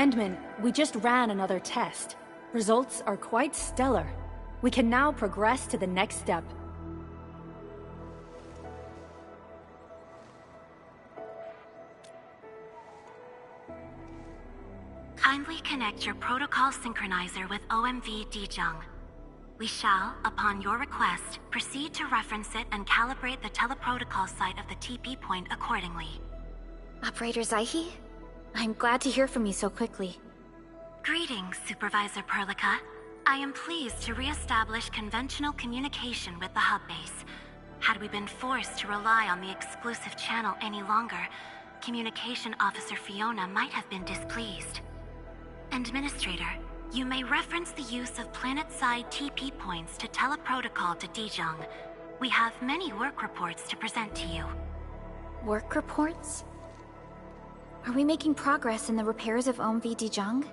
Endman, we just ran another test. Results are quite stellar. We can now progress to the next step. Kindly connect your protocol synchronizer with OMV Dijong. We shall, upon your request, proceed to reference it and calibrate the teleprotocol site of the TP point accordingly. Operator Zaihi? I'm glad to hear from you so quickly. Greetings, Supervisor Perlica. I am pleased to re-establish conventional communication with the hub base. Had we been forced to rely on the exclusive channel any longer, Communication Officer Fiona might have been displeased. Administrator, you may reference the use of planet-side TP points to teleprotocol to Dijong. We have many work reports to present to you. Work reports? Are we making progress in the repairs of OMV Dijong?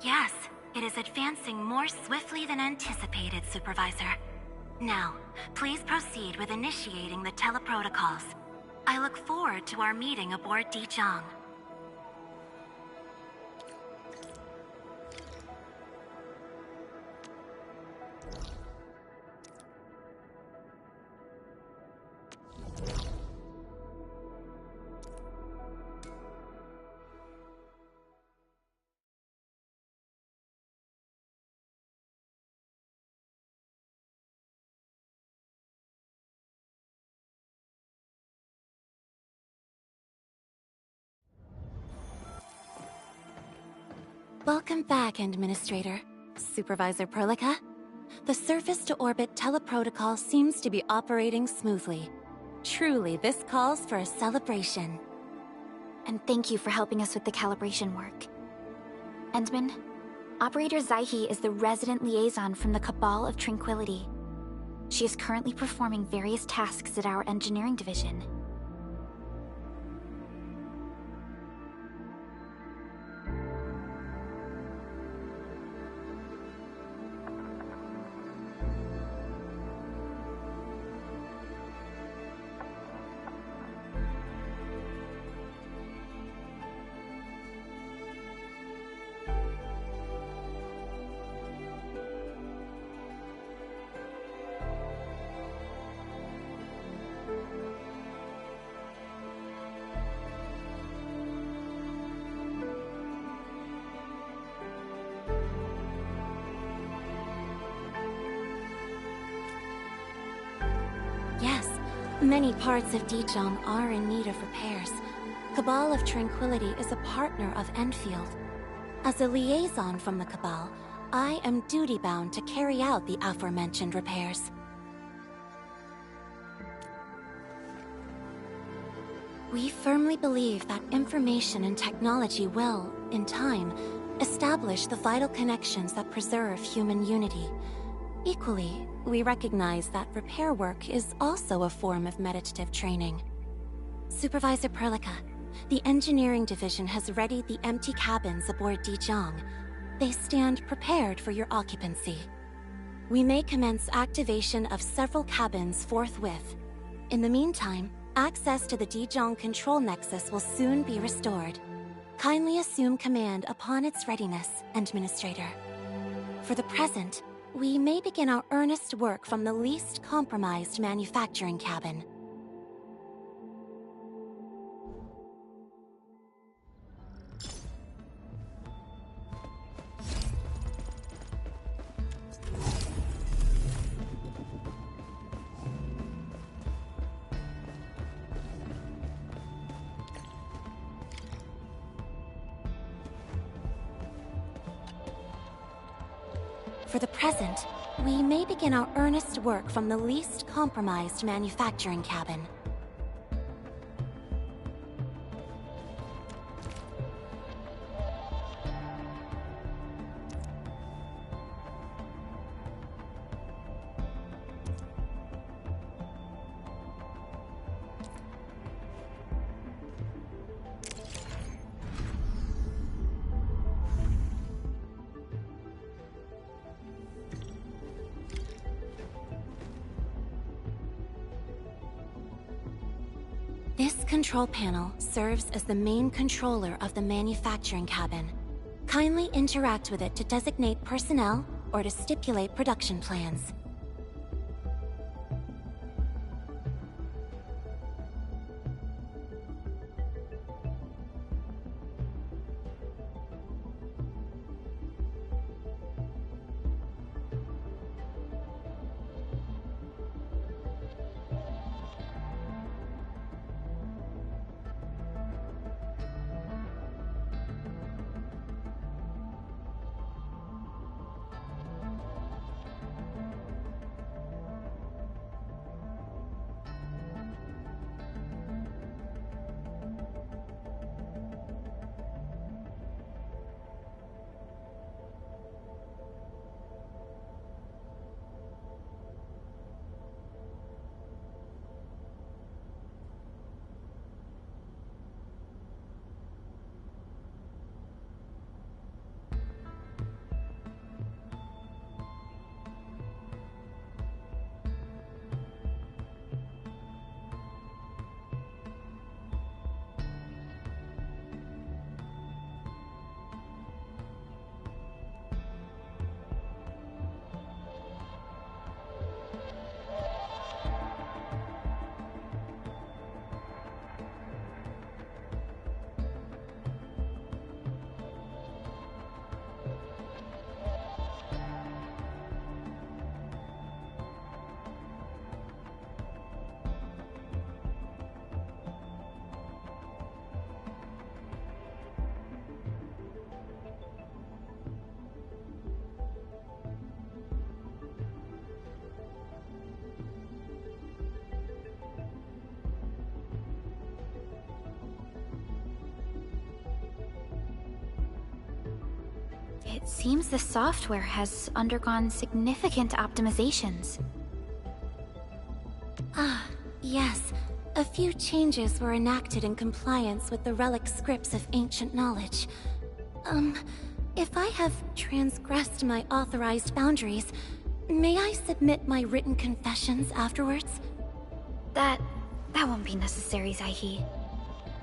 Yes, it is advancing more swiftly than anticipated, Supervisor. Now, please proceed with initiating the teleprotocols. I look forward to our meeting aboard Dijong. Welcome back, Administrator. Supervisor Perlica. The surface-to-orbit teleprotocol seems to be operating smoothly. Truly, this calls for a celebration. And thank you for helping us with the calibration work. Endman, Operator Zaihi is the resident liaison from the Cabal of Tranquility. She is currently performing various tasks at our engineering division. Yes, many parts of Dijong are in need of repairs. Cabal of Tranquility is a partner of Endfield. As a liaison from the Cabal, I am duty-bound to carry out the aforementioned repairs. We firmly believe that information and technology will, in time, establish the vital connections that preserve human unity. Equally, we recognize that repair work is also a form of meditative training. Supervisor Perlica, the engineering division has readied the empty cabins aboard Dijong. They stand prepared for your occupancy. We may commence activation of several cabins forthwith. In the meantime, access to the Dijong control nexus will soon be restored. Kindly assume command upon its readiness, Administrator. For the present, we may begin our earnest work from the least compromised manufacturing cabin. For the present, we may begin our earnest work from the least compromised manufacturing cabin. This control panel serves as the main controller of the manufacturing cabin. Kindly interact with it to designate personnel or to stipulate production plans. It seems the software has undergone significant optimizations. Ah, yes. A few changes were enacted in compliance with the relic scripts of ancient knowledge. If I have transgressed my authorized boundaries, may I submit my written confessions afterwards? That won't be necessary, Zaihi.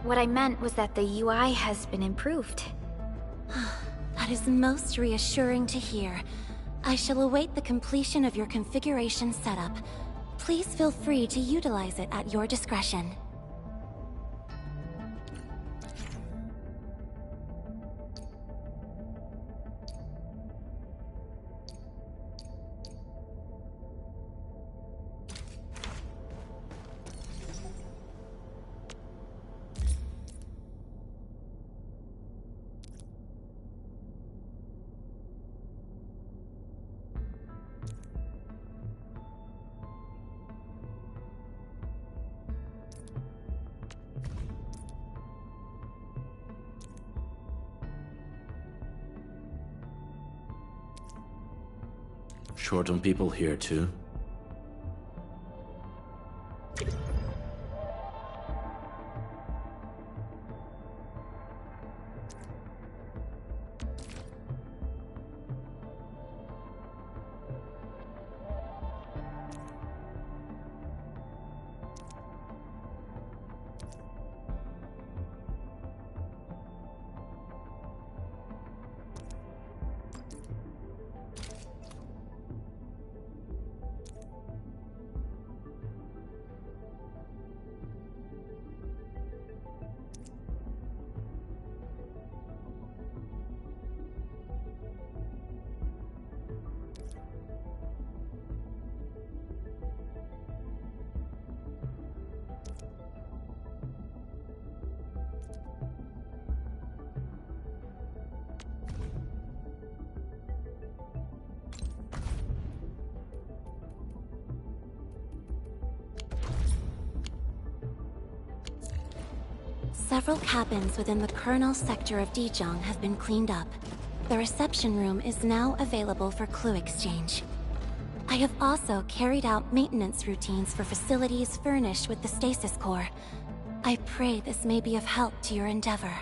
What I meant was that the UI has been improved. That is most reassuring to hear. I shall await the completion of your configuration setup. Please feel free to utilize it at your discretion. Short on people here, too? Several cabins within the kernel sector of Dijiang have been cleaned up. The reception room is now available for clue exchange. I have also carried out maintenance routines for facilities furnished with the stasis core. I pray this may be of help to your endeavor.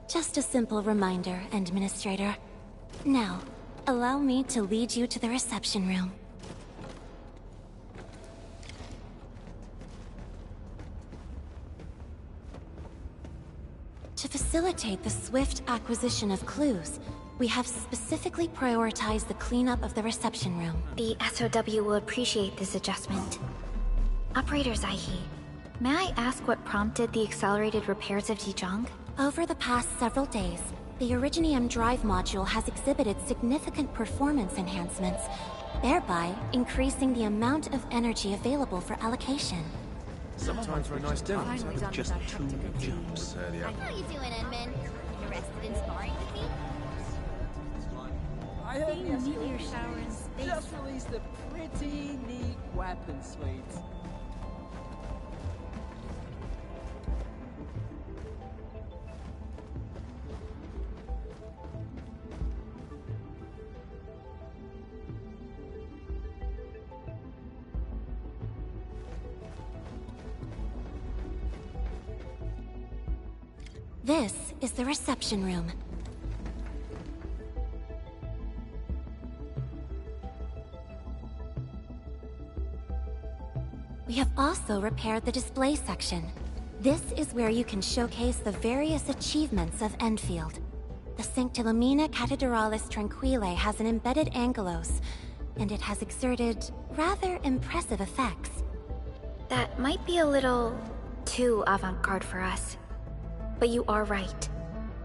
Just a simple reminder, Administrator. Now, allow me to lead you to the reception room. facilitate the swift acquisition of clues, we have specifically prioritized the cleanup of the reception room. The SOW will appreciate this adjustment. Operator Zaihi, may I ask what prompted the accelerated repairs of Dijong? Over the past several days, the Originium drive module has exhibited significant performance enhancements, thereby increasing the amount of energy available for allocation. Sometimes for a nice dinner with just 2 jumps. How you doing, Edmund? Interested in sparring with me? I heard the meteor shower in space just released a pretty neat weapon suite. This is the reception room. We have also repaired the display section. This is where you can showcase the various achievements of Endfield. The Sanctilumina Cathedralis Tranquile has an embedded angelos, and it has exerted rather impressive effects. That might be a little too avant-garde for us. But you are right.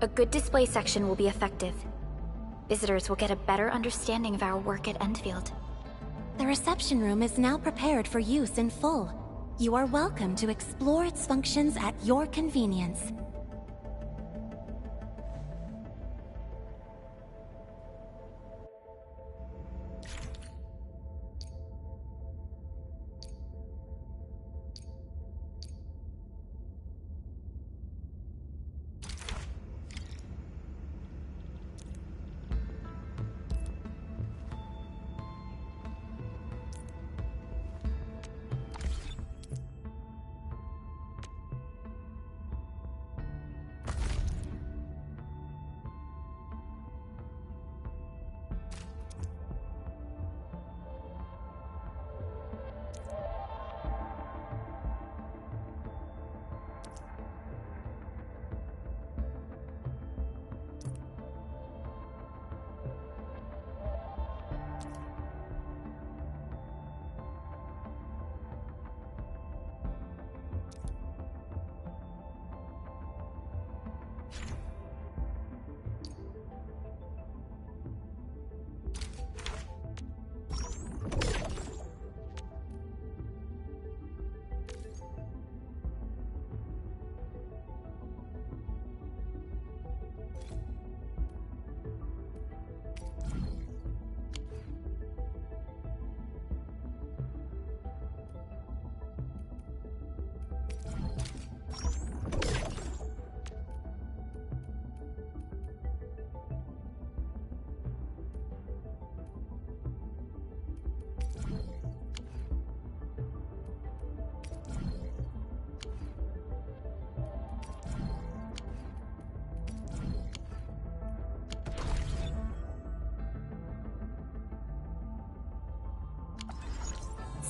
A good display section will be effective. Visitors will get a better understanding of our work at Endfield. The reception room is now prepared for use in full. You are welcome to explore its functions at your convenience.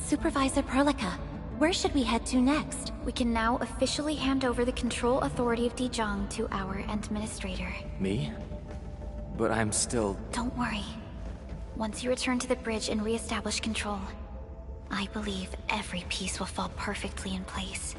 Supervisor Perlica, where should we head to next? We can now officially hand over the control authority of Dijong to our administrator. Me? But I'm still... Don't worry. Once you return to the bridge and re-establish control, I believe every piece will fall perfectly in place.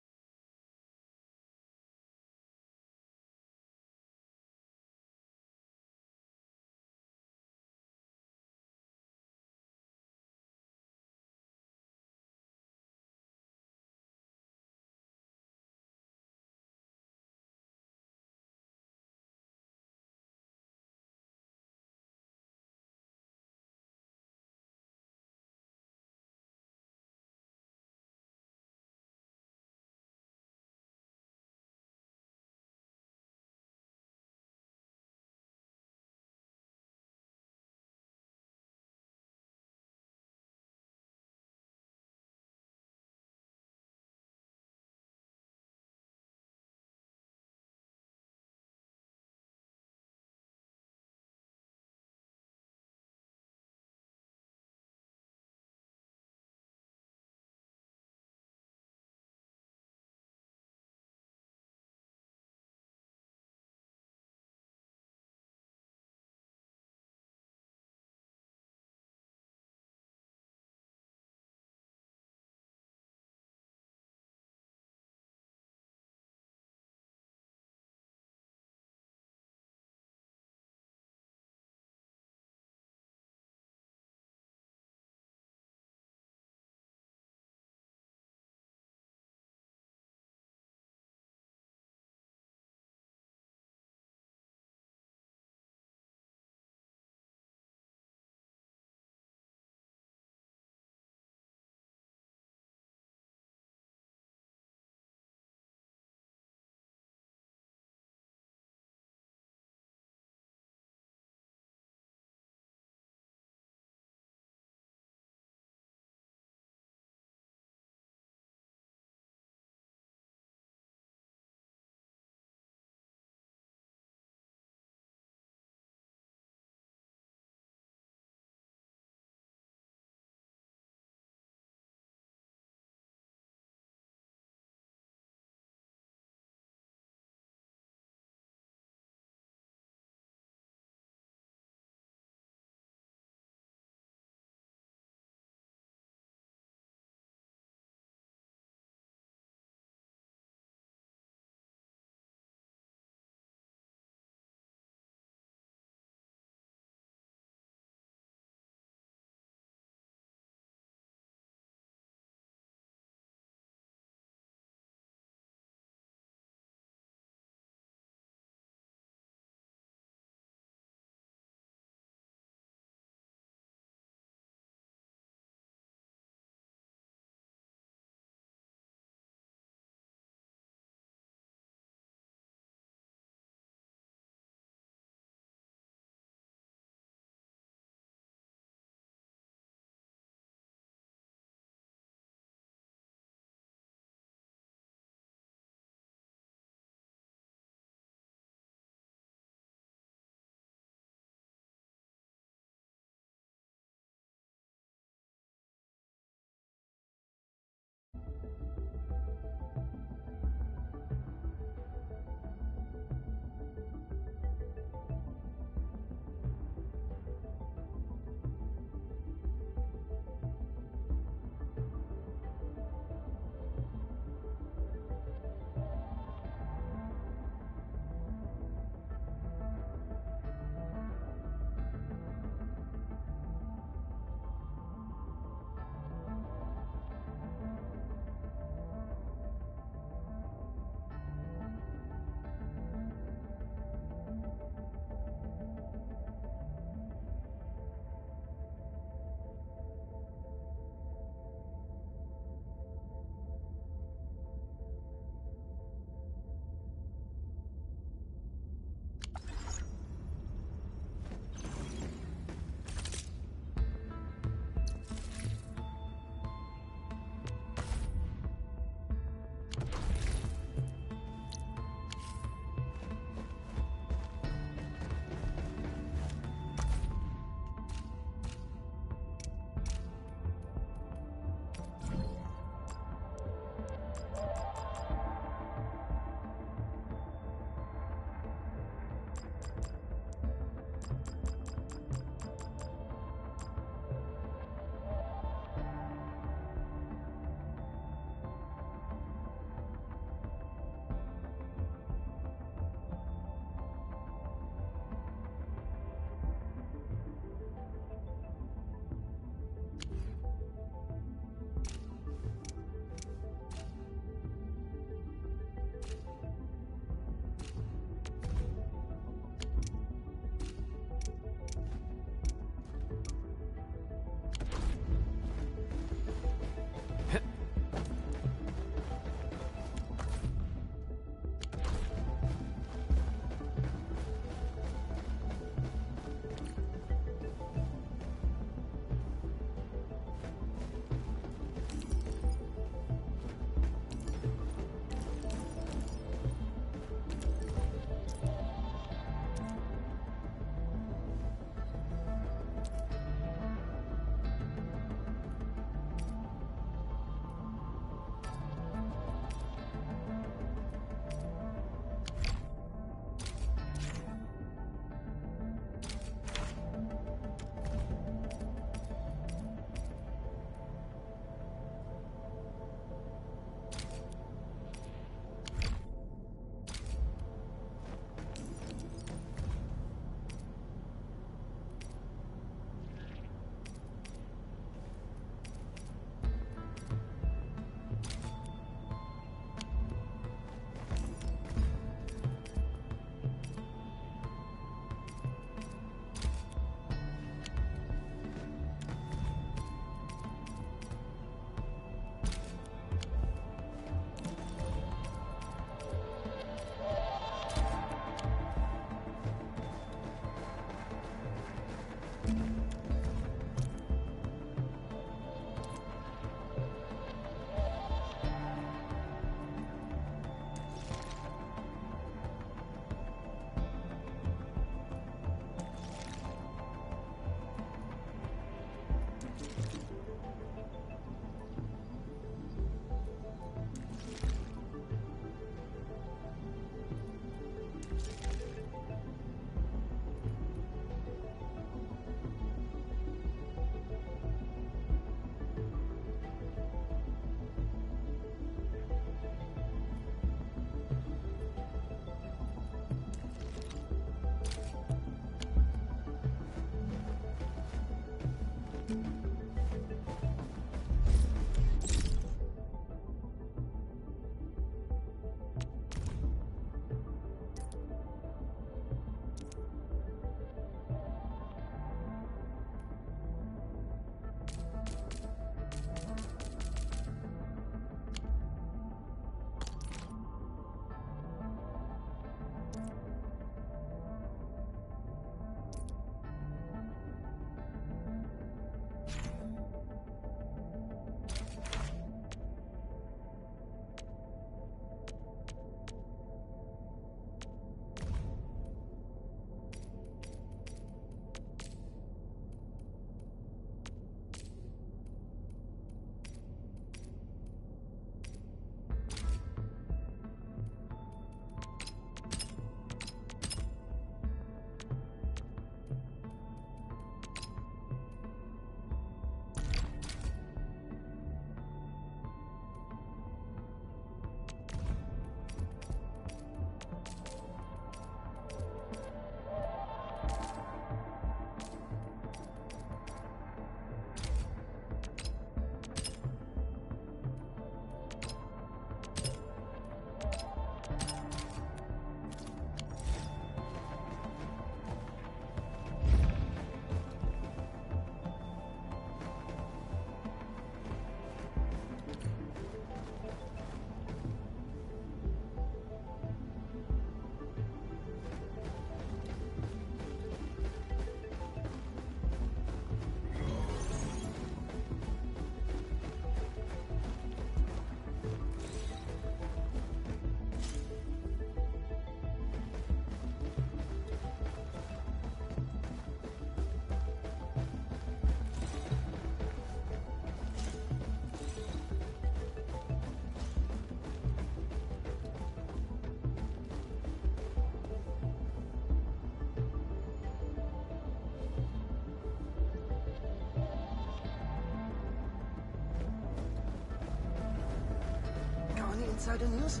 insider news?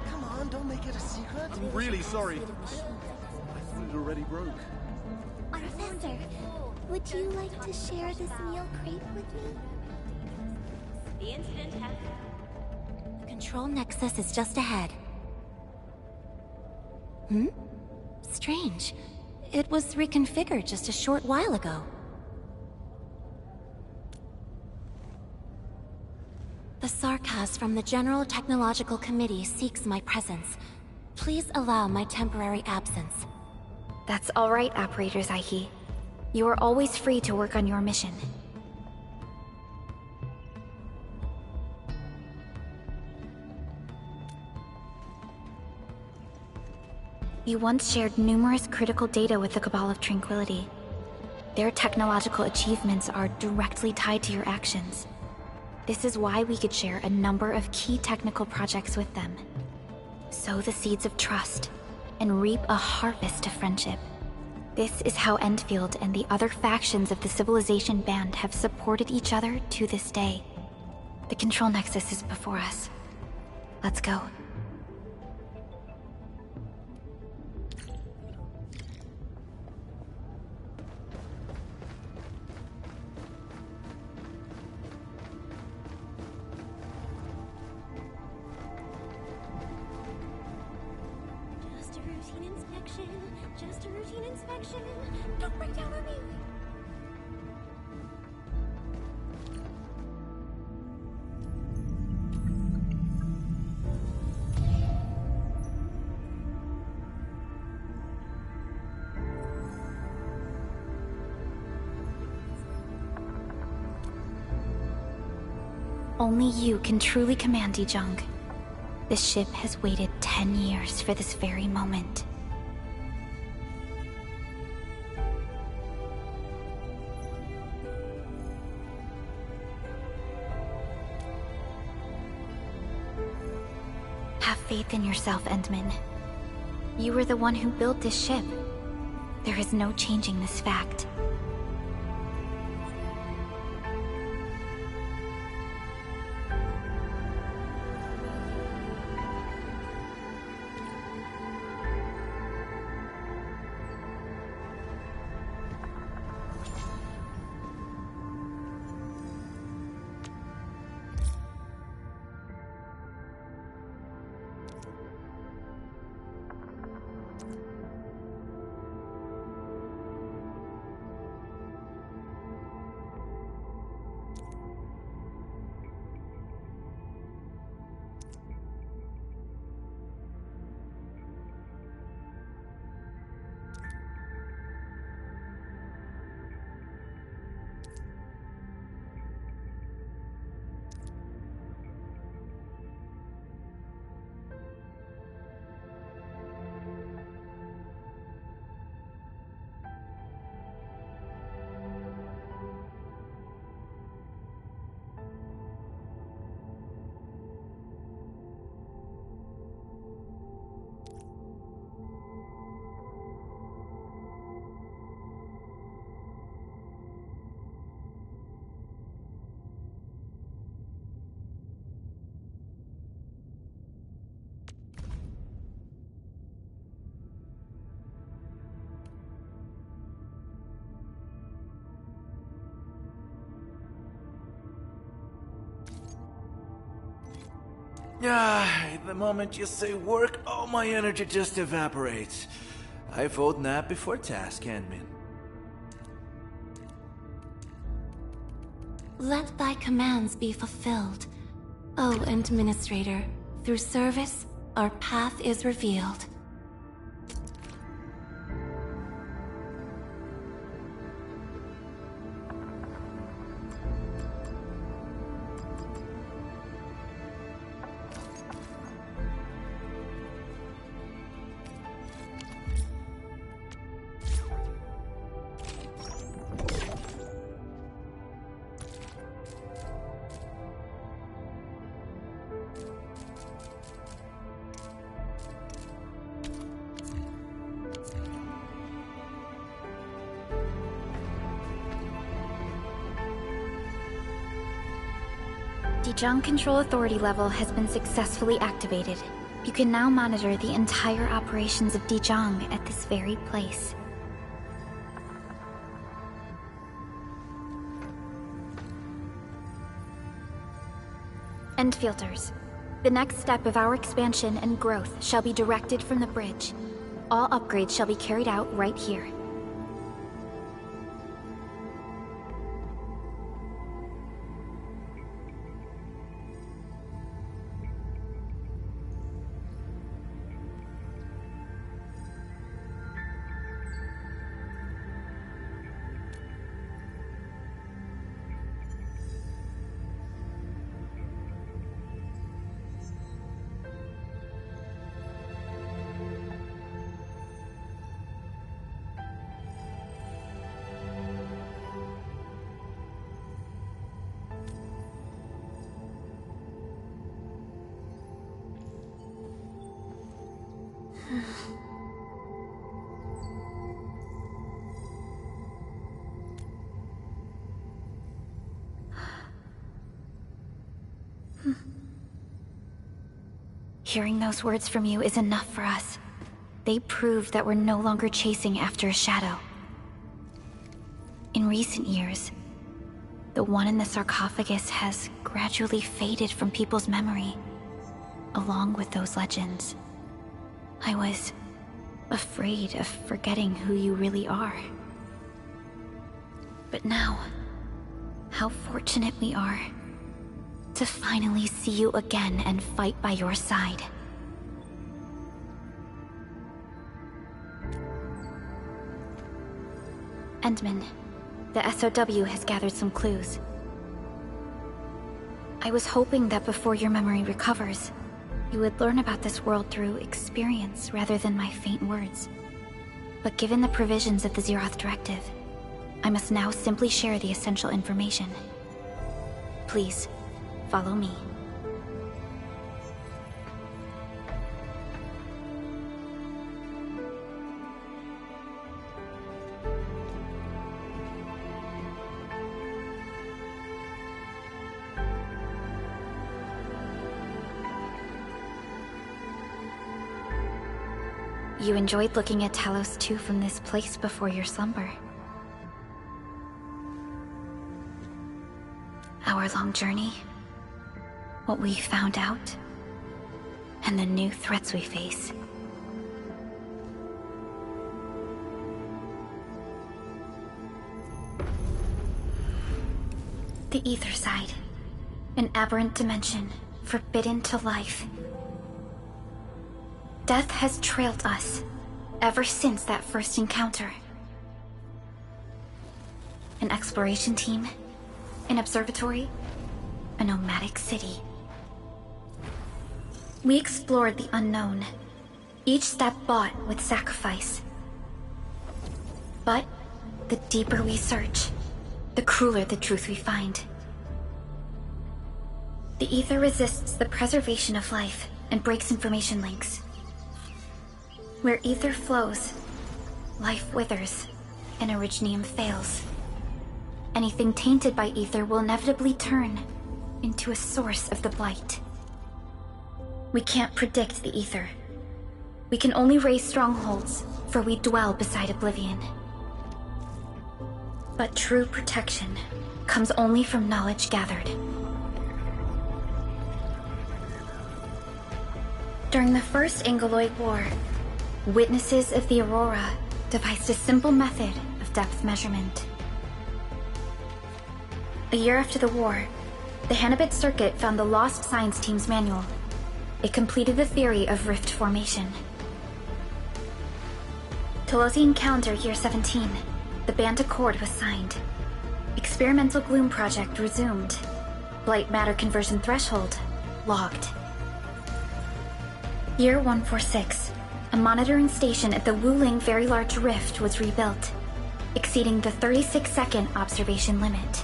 Come on, don't make it a secret. I'm really sorry. My food already broke. Professor, would you like to share this meal crate with me? The incident has... The control nexus is just ahead. Hmm? Strange. It was reconfigured just a short while ago. The Sarkaz from the General Technological Committee seeks my presence. Please allow my temporary absence. That's all right, Operator Zaihi. You are always free to work on your mission. You once shared numerous critical data with the Cabal of Tranquility. Their technological achievements are directly tied to your actions. This is why we could share a number of key technical projects with them. Sow the seeds of trust, and reap a harvest of friendship. This is how Endfield and the other factions of the Civilization Band have supported each other to this day. The control nexus is before us. Let's go. Just a routine inspection. Don't break down on me. Only you can truly command Dijong. This ship has waited 10 years for this very moment. Have faith in yourself, Endman. You were the one who built this ship. There is no changing this fact. The moment you say work, all my energy just evaporates. I vote nap before task, Endman. Let thy commands be fulfilled. O Administrator, through service, our path is revealed. Dijong Control Authority level has been successfully activated. You can now monitor the entire operations of Dijong at this very place. Endfielders. The next step of our expansion and growth shall be directed from the bridge. All upgrades shall be carried out right here. Hearing those words from you is enough for us. They prove that we're no longer chasing after a shadow. In recent years, the one in the sarcophagus has gradually faded from people's memory, along with those legends. I was afraid of forgetting who you really are. But now, how fortunate we are to finally see you again and fight by your side. Endman, the SOW has gathered some clues. I was hoping that before your memory recovers, you would learn about this world through experience rather than my faint words. But given the provisions of the Zeroth Directive, I must now simply share the essential information. Please, follow me. You enjoyed looking at Talos 2 from this place before your slumber. Our long journey, what we found out, and the new threats we face. The Ether Side, an aberrant dimension, forbidden to life. Death has trailed us, ever since that first encounter. An exploration team, an observatory, a nomadic city. We explored the unknown, each step bought with sacrifice. But the deeper we search, the crueler the truth we find. The Ether resists the preservation of life and breaks information links. Where Ether flows, life withers, and Originium fails. Anything tainted by Ether will inevitably turn into a source of the Blight. We can't predict the Ether. We can only raise strongholds, for we dwell beside Oblivion. But true protection comes only from knowledge gathered. During the First Angoloid War, witnesses of the Aurora devised a simple method of depth measurement. A year after the war, the Hannibit Circuit found the lost science team's manual. It completed the theory of rift formation. Telosian calendar year 17, the Band Accord was signed. Experimental Gloom project resumed. Blight matter conversion threshold logged. Year 146, a monitoring station at the Wuling Very Large Rift was rebuilt, exceeding the 36-second observation limit.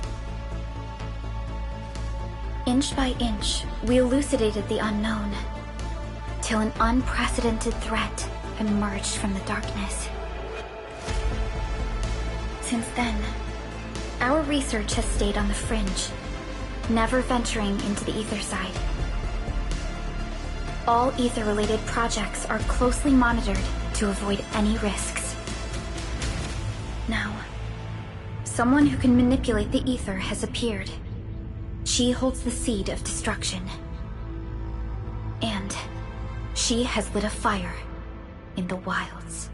Inch by inch, we elucidated the unknown, till an unprecedented threat emerged from the darkness. Since then, our research has stayed on the fringe. never venturing into the ether side. All ether-related projects are closely monitored to avoid any risks. Now, someone who can manipulate the ether has appeared. She holds the seed of destruction. And she has lit a fire in the wilds.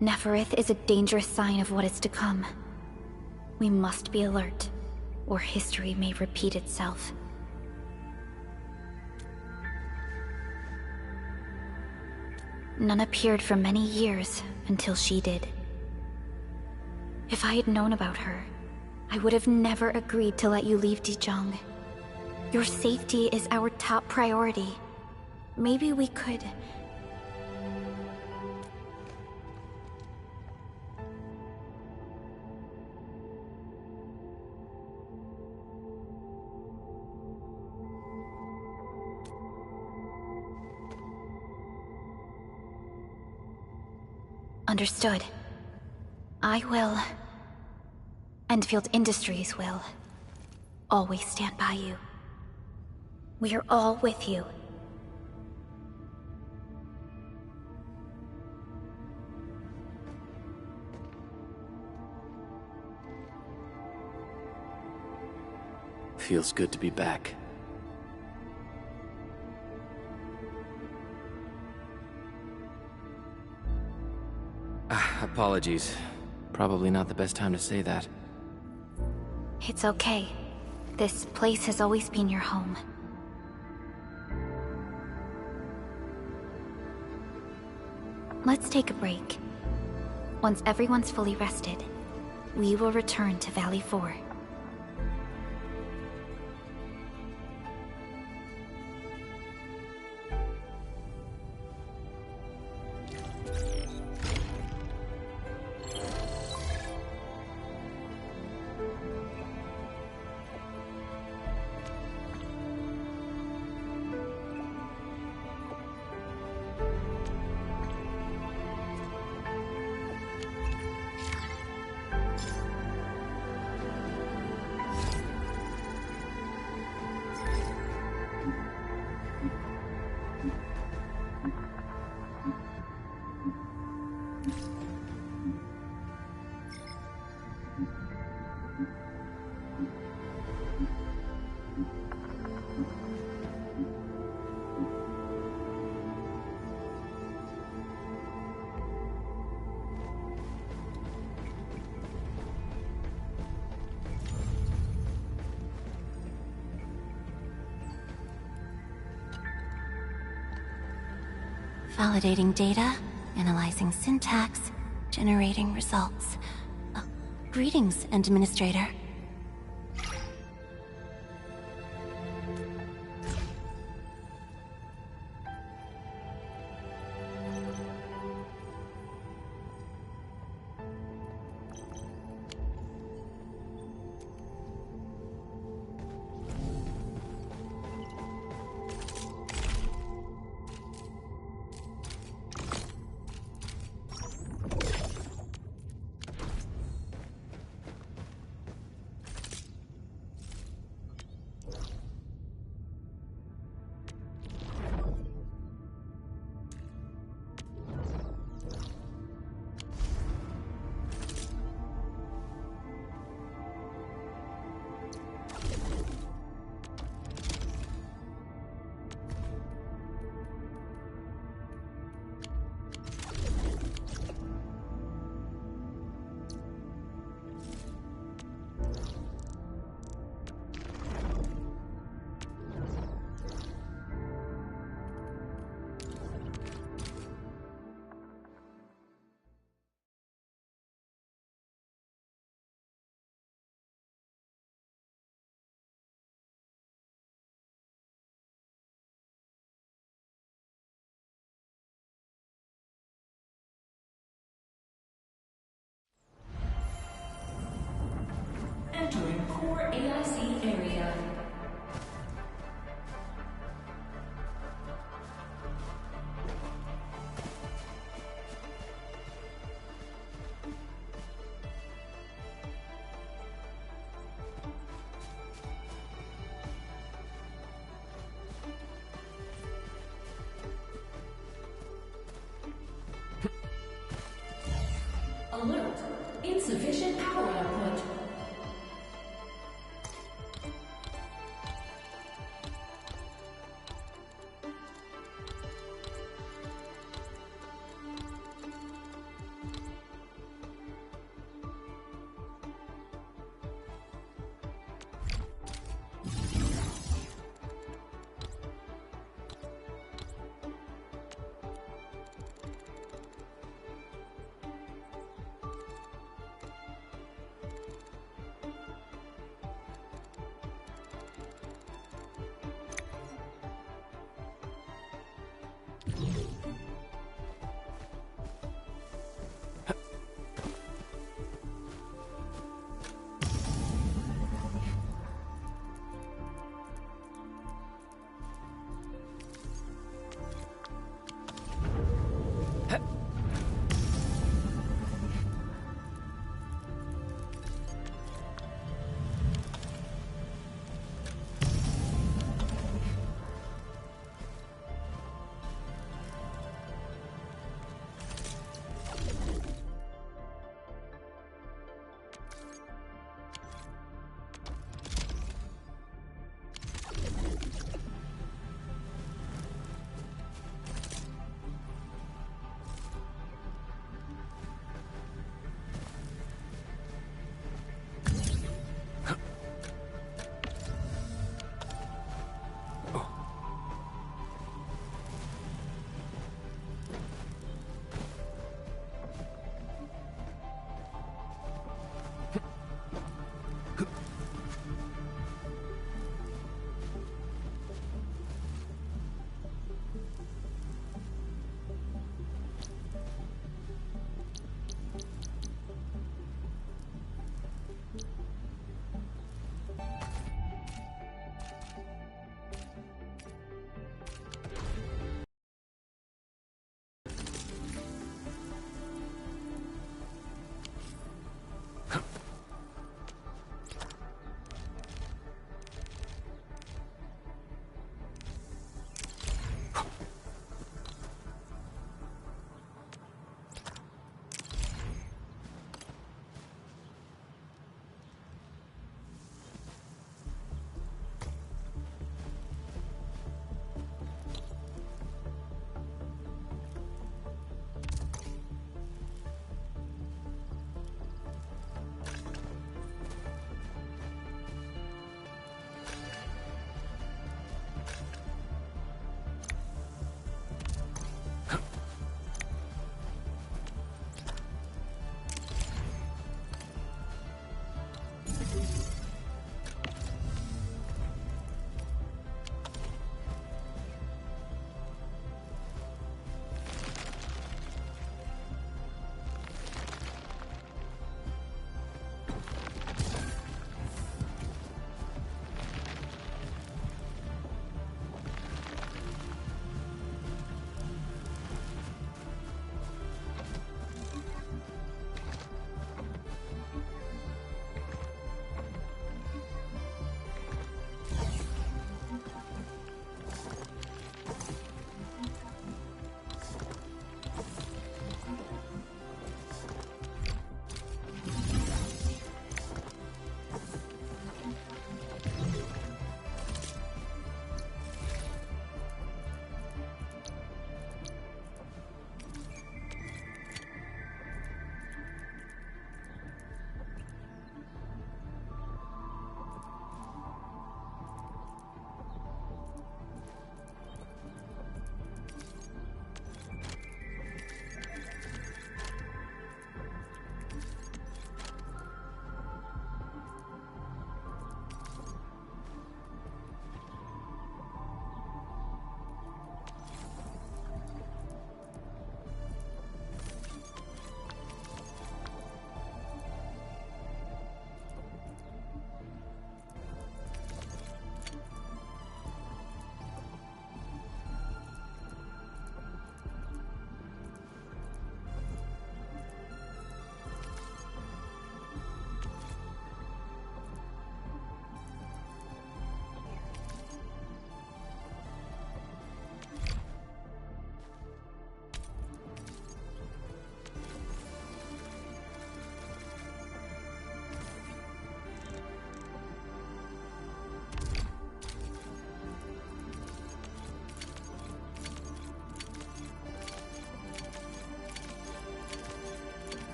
Neferith is a dangerous sign of what is to come. We must be alert, or history may repeat itself. None appeared for many years until she did. If I had known about her, I would have never agreed to let you leave Dijon. Your safety is our top priority. Maybe we could... Understood. I will. Endfield Industries will. Always stand by you. We are all with you. Feels good to be back. Apologies. Probably not the best time to say that. It's okay. This place has always been your home. Let's take a break. Once everyone's fully rested, we will return to Valley 4. Validating data, analyzing syntax, generating results. Greetings, Administrator.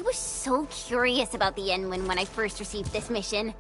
was so curious about the Endwind when I first received this mission.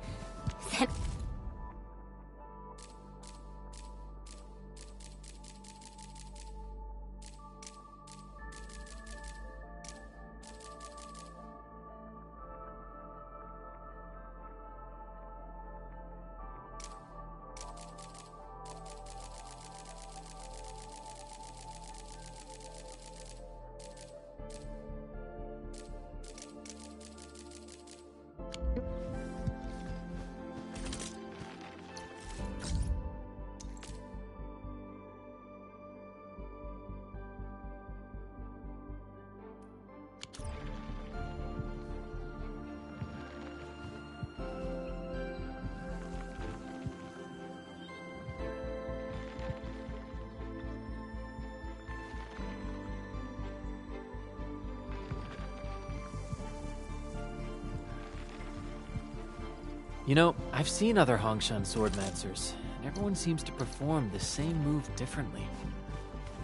You know, I've seen other Hongshan swordmancers, and everyone seems to perform the same move differently.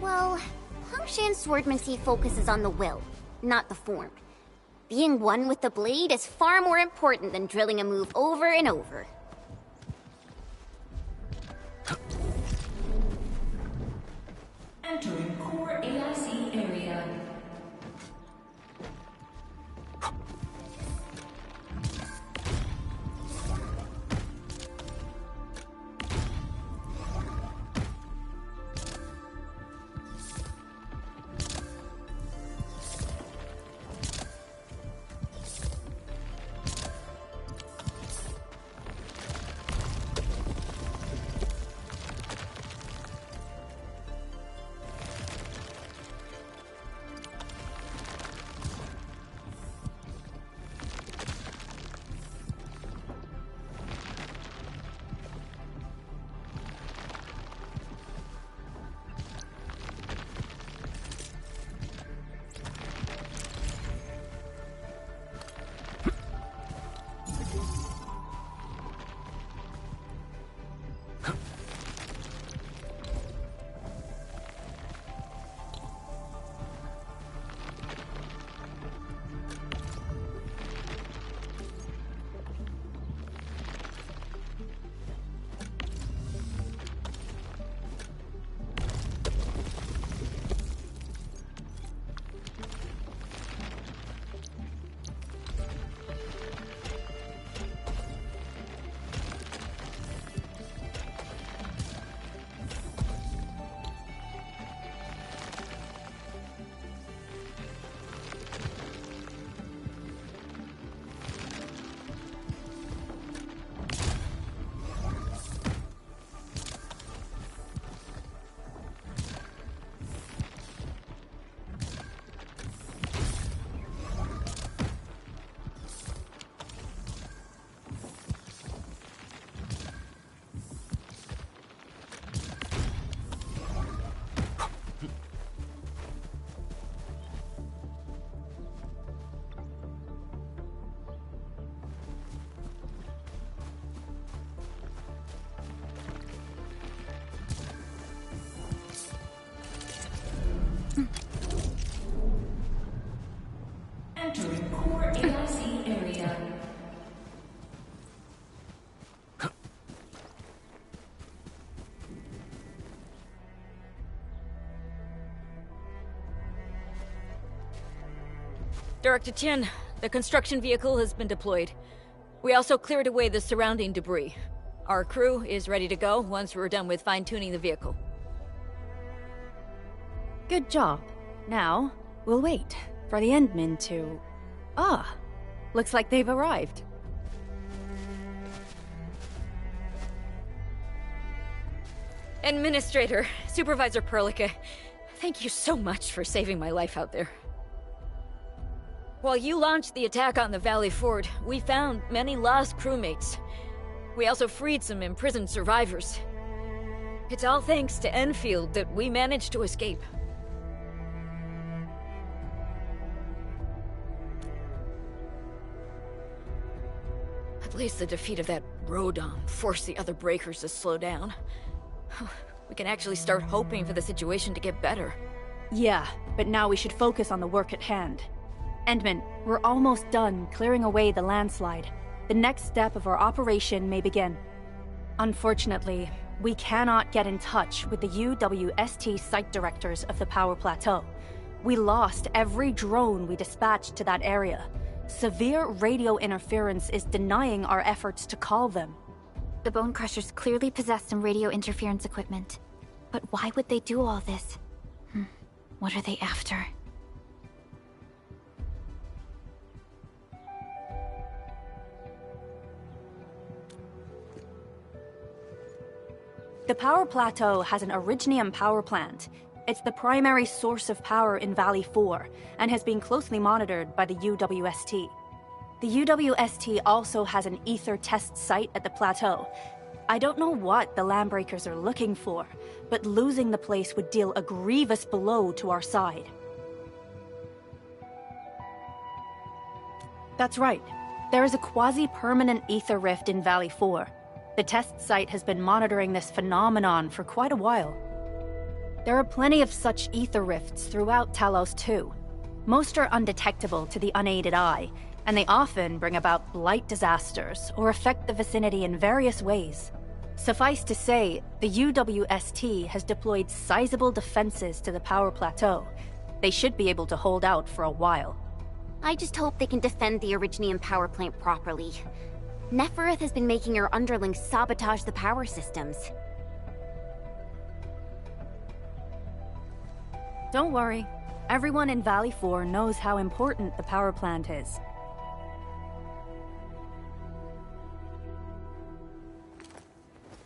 Well, Hongshan swordmancy focuses on the will, not the form. Being one with the blade is far more important than drilling a move over and over. Entering core AIC area. Entering core AIC area. Director Chen, the construction vehicle has been deployed. We also cleared away the surrounding debris. Our crew is ready to go once we're done with fine-tuning the vehicle. Good job. Now, we'll wait for the Endmen to... Ah, looks like they've arrived. Administrator, Supervisor Perlica, thank you so much for saving my life out there. While you launched the attack on the Valley Fort, we found many lost crewmates. We also freed some imprisoned survivors. It's all thanks to Endfield that we managed to escape. At least the defeat of that Rodon forced the other breakers to slow down. We can actually start hoping for the situation to get better. Yeah, but now we should focus on the work at hand. Endman, we're almost done clearing away the landslide. The next step of our operation may begin. Unfortunately, we cannot get in touch with the UWST site directors of the Power Plateau. We lost every drone we dispatched to that area. Severe radio interference is denying our efforts to call them. The Bone Crushers clearly possess some radio interference equipment. But why would they do all this? What are they after? The Power Plateau has an Originium power plant. It's the primary source of power in Valley 4, and has been closely monitored by the UWST. The UWST also has an ether test site at the plateau. I don't know what the Landbreakers are looking for, but losing the place would deal a grievous blow to our side. That's right. There is a quasi-permanent ether rift in Valley 4. The test site has been monitoring this phenomenon for quite a while. There are plenty of such ether rifts throughout Talos too. Most are undetectable to the unaided eye, and they often bring about blight disasters or affect the vicinity in various ways. Suffice to say, the UWST has deployed sizable defenses to the Power Plateau. They should be able to hold out for a while. I just hope they can defend the Originium power plant properly. Nefereth has been making her underlings sabotage the power systems. Don't worry. Everyone in Valley 4 knows how important the power plant is.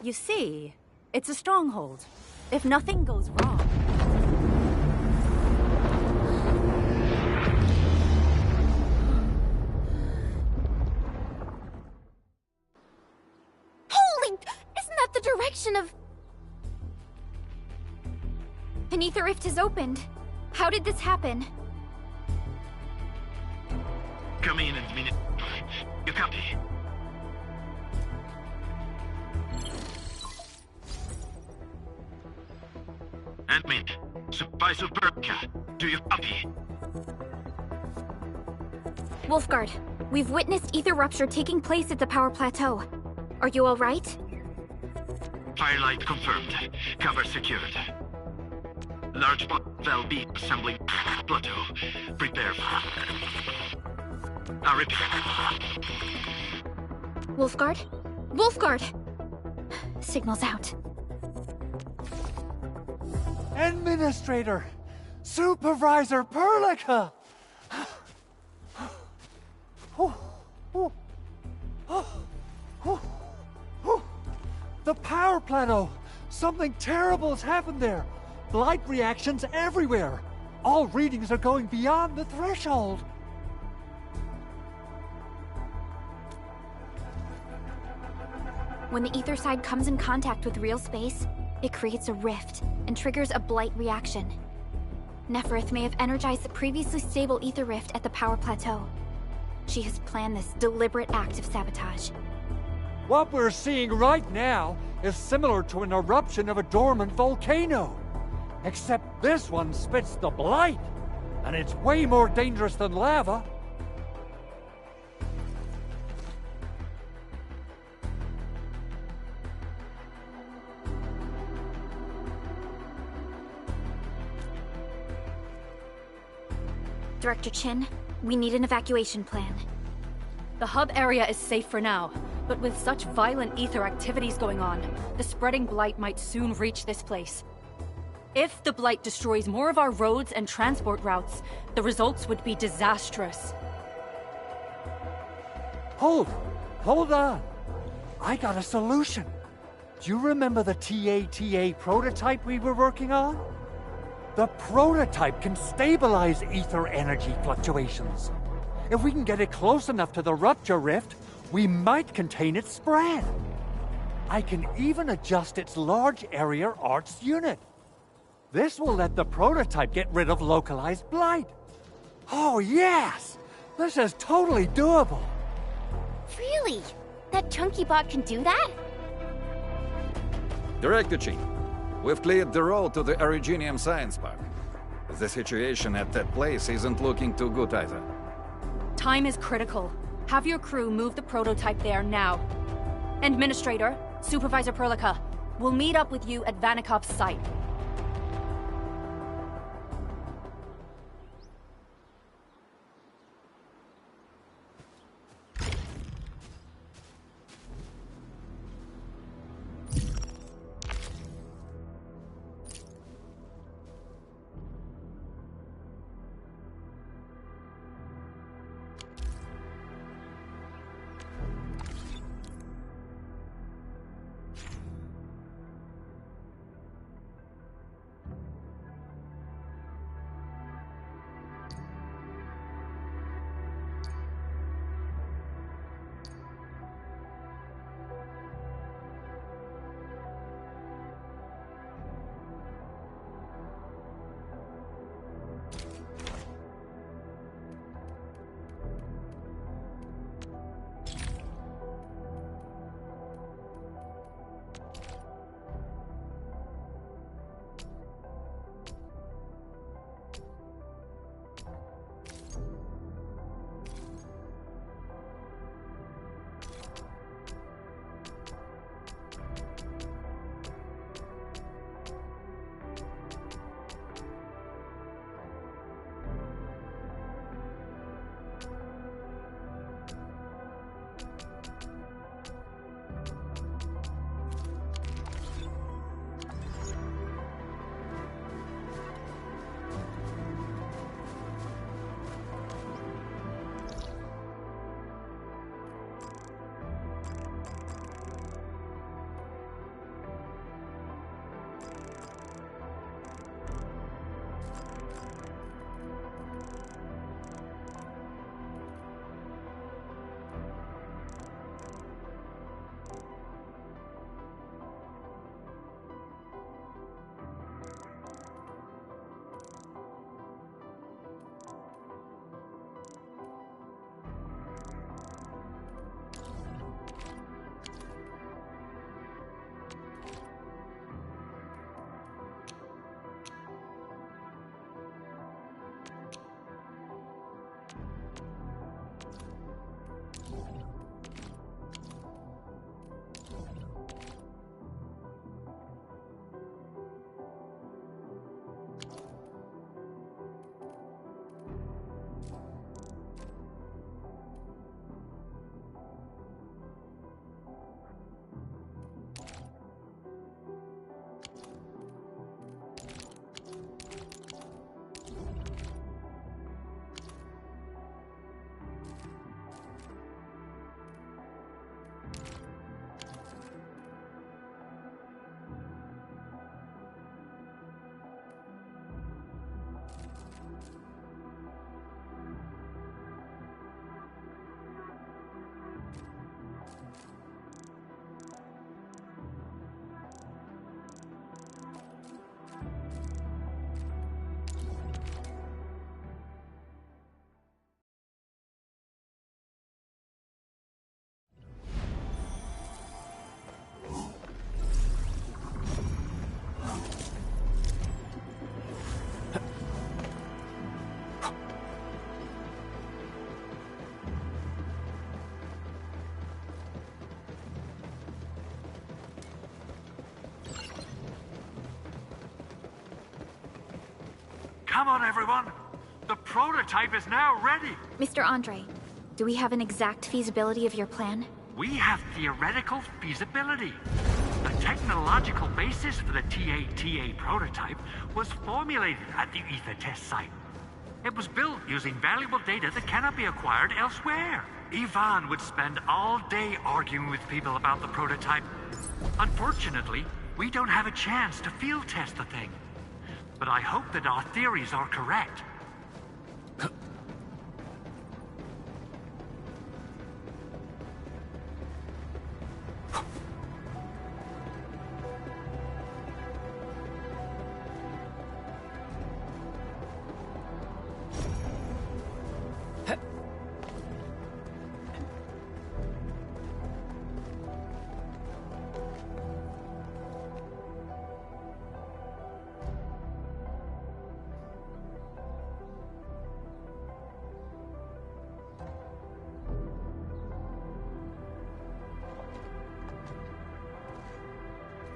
You see, it's a stronghold. If nothing goes wrong... Holy! Isn't that the direction of... An ether rift has opened. How did this happen? Come in and minute. You copy? Admin, Supervisor Perlika, do you copy? Wolfguard, we've witnessed ether rupture taking place at the Power Plateau. Are you all right? Firelight confirmed. Cover secured. Large valve B assembling plateau. Prepare for... I repeat. Wolfguard? Wolfguard! Signal's out. Administrator! Supervisor Perlika! The power plateau! Something terrible has happened there! Blight reactions everywhere! All readings are going beyond the threshold! When the ether side comes in contact with real space, it creates a rift and triggers a blight reaction. Nefereth may have energized the previously stable ether rift at the Power Plateau. She has planned this deliberate act of sabotage. What we're seeing right now is similar to an eruption of a dormant volcano. Except this one spits the blight, and it's way more dangerous than lava. Director Chin, we need an evacuation plan. The hub area is safe for now, but with such violent ether activities going on, the spreading blight might soon reach this place. If the blight destroys more of our roads and transport routes, the results would be disastrous. Hold on. I got a solution. Do you remember the TATA prototype we were working on? The prototype can stabilize ether energy fluctuations. If we can get it close enough to the rupture rift, we might contain its spread. I can even adjust its large area arts unit. This will let the prototype get rid of localized blight. Oh yes! This is totally doable. Really? That chunky bot can do that? Director Chief, we've cleared the road to the Originium Science Park. The situation at that place isn't looking too good either. Time is critical. Have your crew move the prototype there now. Administrator, Supervisor Perlica, we'll meet up with you at Vanikov's site. Come on, everyone! The prototype is now ready! Mr. Andre, do we have an exact feasibility of your plan? We have theoretical feasibility. The technological basis for the TA prototype was formulated at the Ether test site. It was built using valuable data that cannot be acquired elsewhere. Ivan would spend all day arguing with people about the prototype. Unfortunately, we don't have a chance to field test the thing. But I hope that our theories are correct.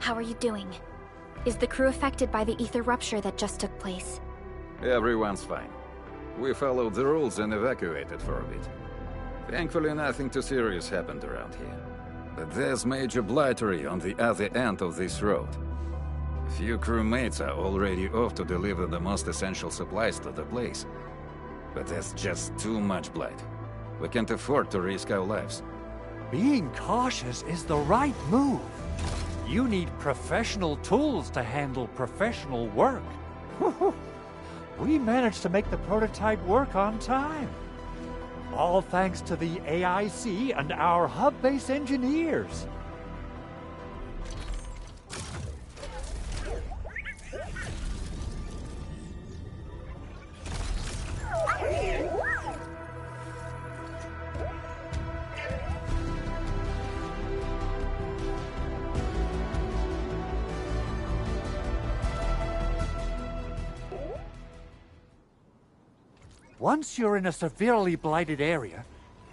How are you doing? Is the crew affected by the ether rupture that just took place? Everyone's fine. We followed the rules and evacuated for a bit. Thankfully, nothing too serious happened around here. But there's major blightery on the other end of this road. Few crewmates are already off to deliver the most essential supplies to the place. But there's just too much blight. We can't afford to risk our lives. Being cautious is the right move. You need professional tools to handle professional work. We managed to make the prototype work on time. All thanks to the AIC and our hub-base engineers. Once you're in a severely blighted area,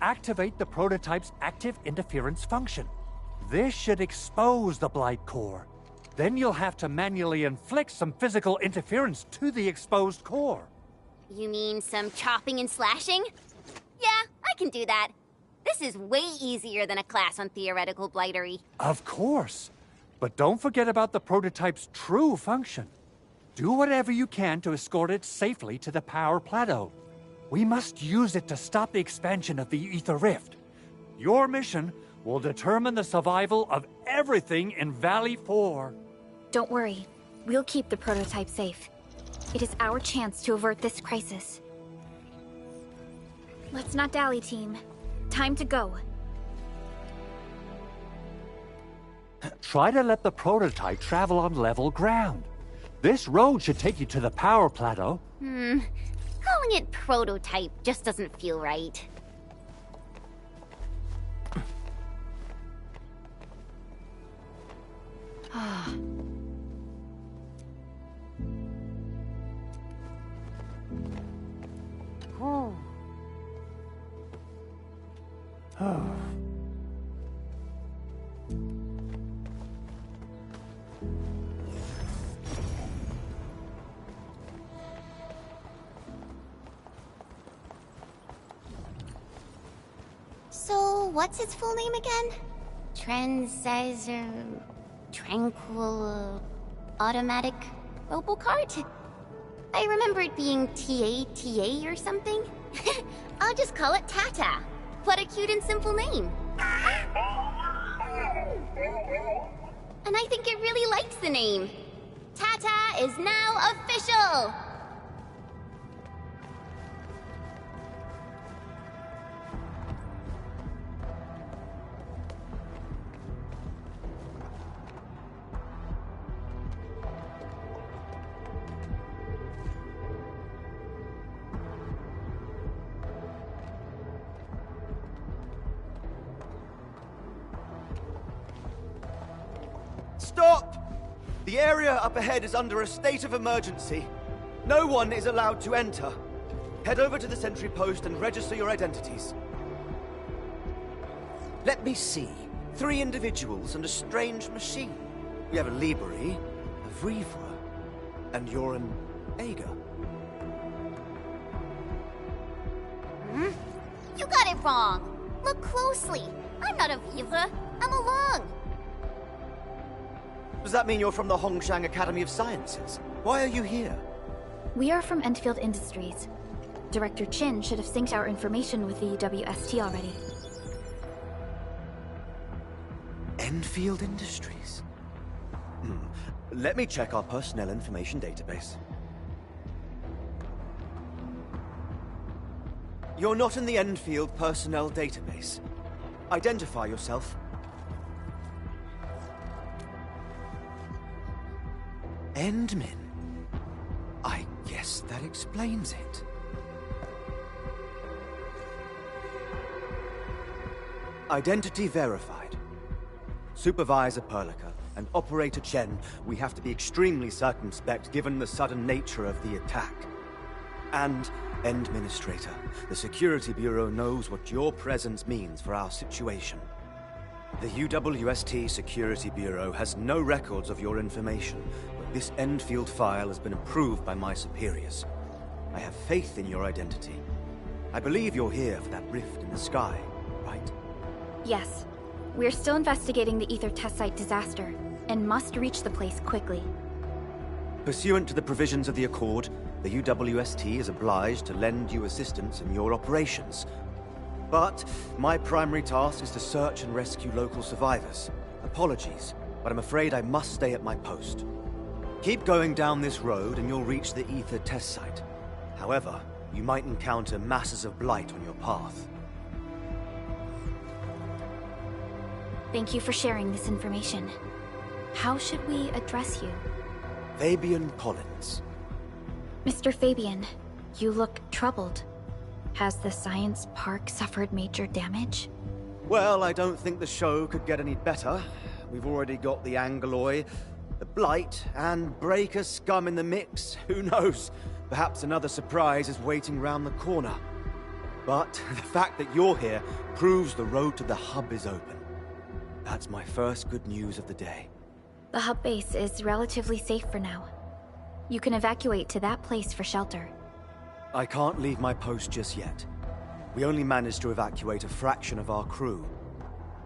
activate the prototype's active interference function. This should expose the blight core. Then you'll have to manually inflict some physical interference to the exposed core. You mean some chopping and slashing? Yeah, I can do that. This is way easier than a class on theoretical blightery. Of course. But don't forget about the prototype's true function. Do whatever you can to escort it safely to the power plateau. We must use it to stop the expansion of the Ether Rift. Your mission will determine the survival of everything in Valley 4. Don't worry. We'll keep the prototype safe. It is our chance to avert this crisis. Let's not dally, team. Time to go. Try to let the prototype travel on level ground. This road should take you to the power plateau. Calling it prototype just doesn't feel right. So, what's its full name again? Tranquil... Automatic... Robocart? I remember it being TATA or something. I'll just call it Tata. What a cute and simple name. And I think it really likes the name. Tata is now official! Stop! The area up ahead is under a state of emergency. No one is allowed to enter. Head over to the sentry post and register your identities. Let me see. 3 individuals and a strange machine. We have a Libri, a Vrivra, and you're an Ager. You got it wrong. Look closely. I'm not a Vivra. I'm a Lung. Does that mean you're from the Hongshang Academy of Sciences? Why are you here? We are from Endfield Industries. Director Chin should have synced our information with the WST already. Endfield Industries? Let me check our personnel information database. You're not in the Endfield personnel database. Identify yourself. Endmin. I guess that explains it. Identity verified. Supervisor Perlica and Operator Chen, we have to be extremely circumspect given the sudden nature of the attack. And, Administrator, the Security Bureau knows what your presence means for our situation. The UWST Security Bureau has no records of your information, but this Endfield file has been approved by my superiors. I have faith in your identity. I believe you're here for that rift in the sky, right? Yes. We're still investigating the Ether test site disaster, and must reach the place quickly. Pursuant to the provisions of the Accord, the UWST is obliged to lend you assistance in your operations. But my primary task is to search and rescue local survivors. Apologies, but I'm afraid I must stay at my post. Keep going down this road and you'll reach the Ether test site. However, you might encounter masses of blight on your path. Thank you for sharing this information. How should we address you? Fabian Collins. Mr. Fabian, you look troubled. Has the science park suffered major damage? Well, I don't think the show could get any better. We've already got the Angeloy, the Blight, and Breaker scum in the mix. Who knows? Perhaps another surprise is waiting round the corner. But the fact that you're here proves the road to the hub is open. That's my first good news of the day. The hub base is relatively safe for now. You can evacuate to that place for shelter. I can't leave my post just yet. We only managed to evacuate a fraction of our crew.